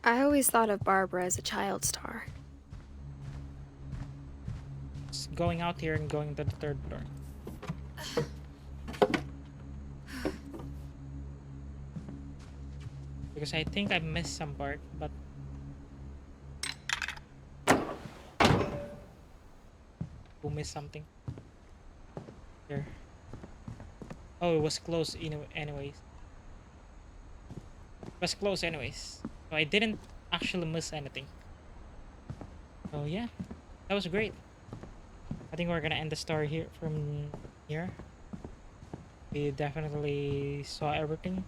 I always thought of Barbara as a child star. Going out here and going to the third floor. because I think I missed some part, but who missed something here? Oh, it was close, anyways. It was close anyways. So I didn't actually miss anything. So yeah, that was great. I think we're gonna end the story here from here. We definitely saw everything.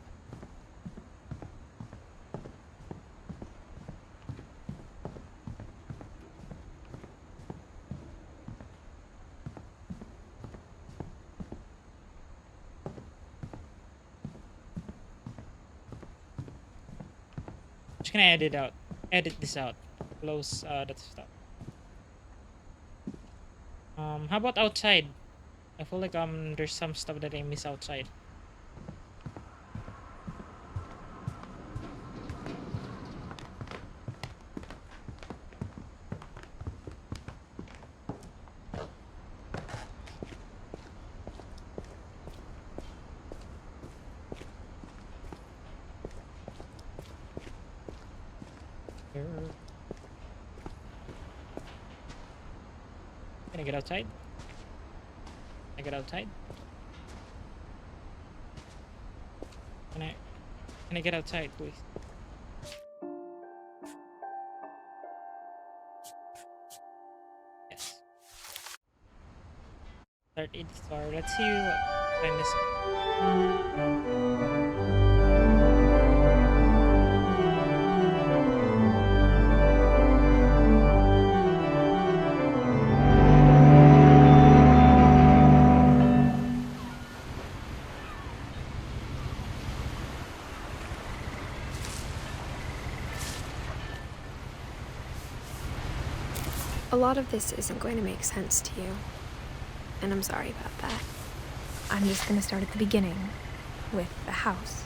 Just gonna edit this out, close that stuff. How about outside? I feel like there's some stuff that I miss outside. Here. Can I get outside? Can I get outside? Can I get outside, please? Yes. Start it. Sorry. Let's see what I missed. A lot of this isn't going to make sense to you, and I'm sorry about that. I'm just going to start at the beginning, with the house.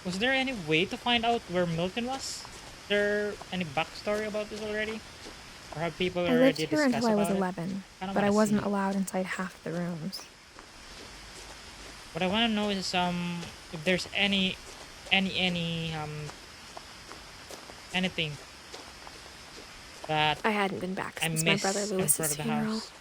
Was there any way to find out where Milton was? Is there any backstory about this already? Or have people I already lived here discussed until I was about it? 11, Kinda but I wanna wasn't see. allowed inside half the rooms. What I want to know is if there's any anything that I hadn't been back I since my miss brother in front Lewis's of the funeral. house.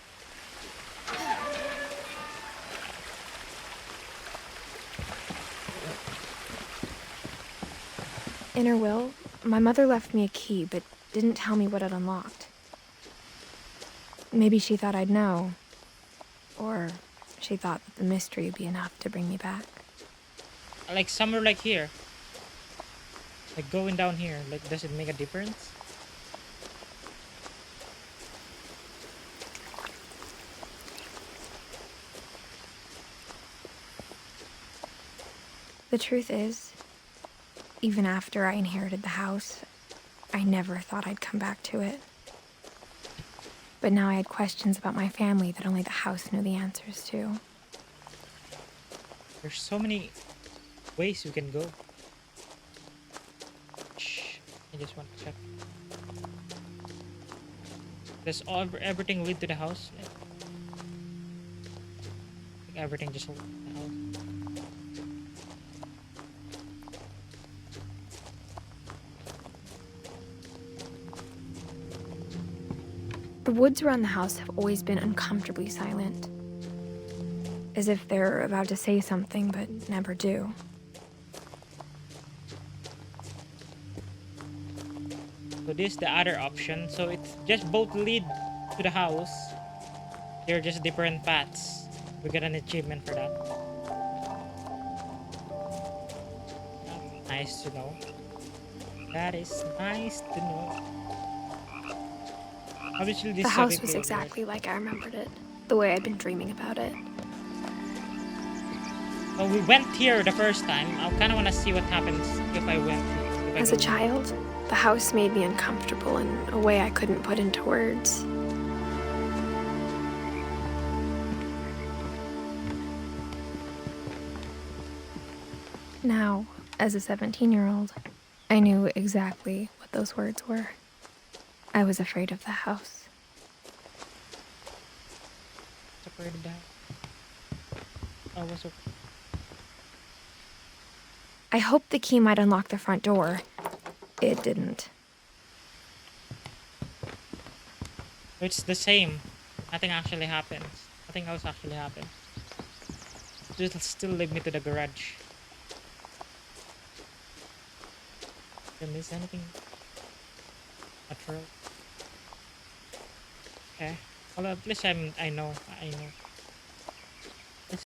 In her will, my mother left me a key, but didn't tell me what it unlocked. Maybe she thought I'd know. Or she thought that the mystery would be enough to bring me back. Like somewhere like here. Like going down here. Like, does it make a difference? The truth is, even after I inherited the house, I never thought I'd come back to it. But now I had questions about my family that only the house knew the answers to. There's so many ways you can go. Shh. I just want to check. Does everything lead to the house? Like everything just leads to the house. The woods around the house have always been uncomfortably silent. As if they're about to say something but never do. So this is the other option. So it's just both lead to the house. They're just different paths. We get an achievement for that. Nice to know. That is nice to know. Obviously, this The is a house big was graveyard. exactly like I remembered it, the way I'd been dreaming about it. So we went here the first time. I kind of want to see what happens if I went. If I As go a child, the house made me uncomfortable in a way I couldn't put into words. Now, as a 17-year-old, I knew exactly what those words were. I was afraid of the house. Separated out. I was okay. I hoped the key might unlock the front door. It didn't. It's the same. Nothing actually happens. Nothing else actually happens. Just still lead me to the garage. Did I miss anything? Not sure. Okay. Well, at least I know.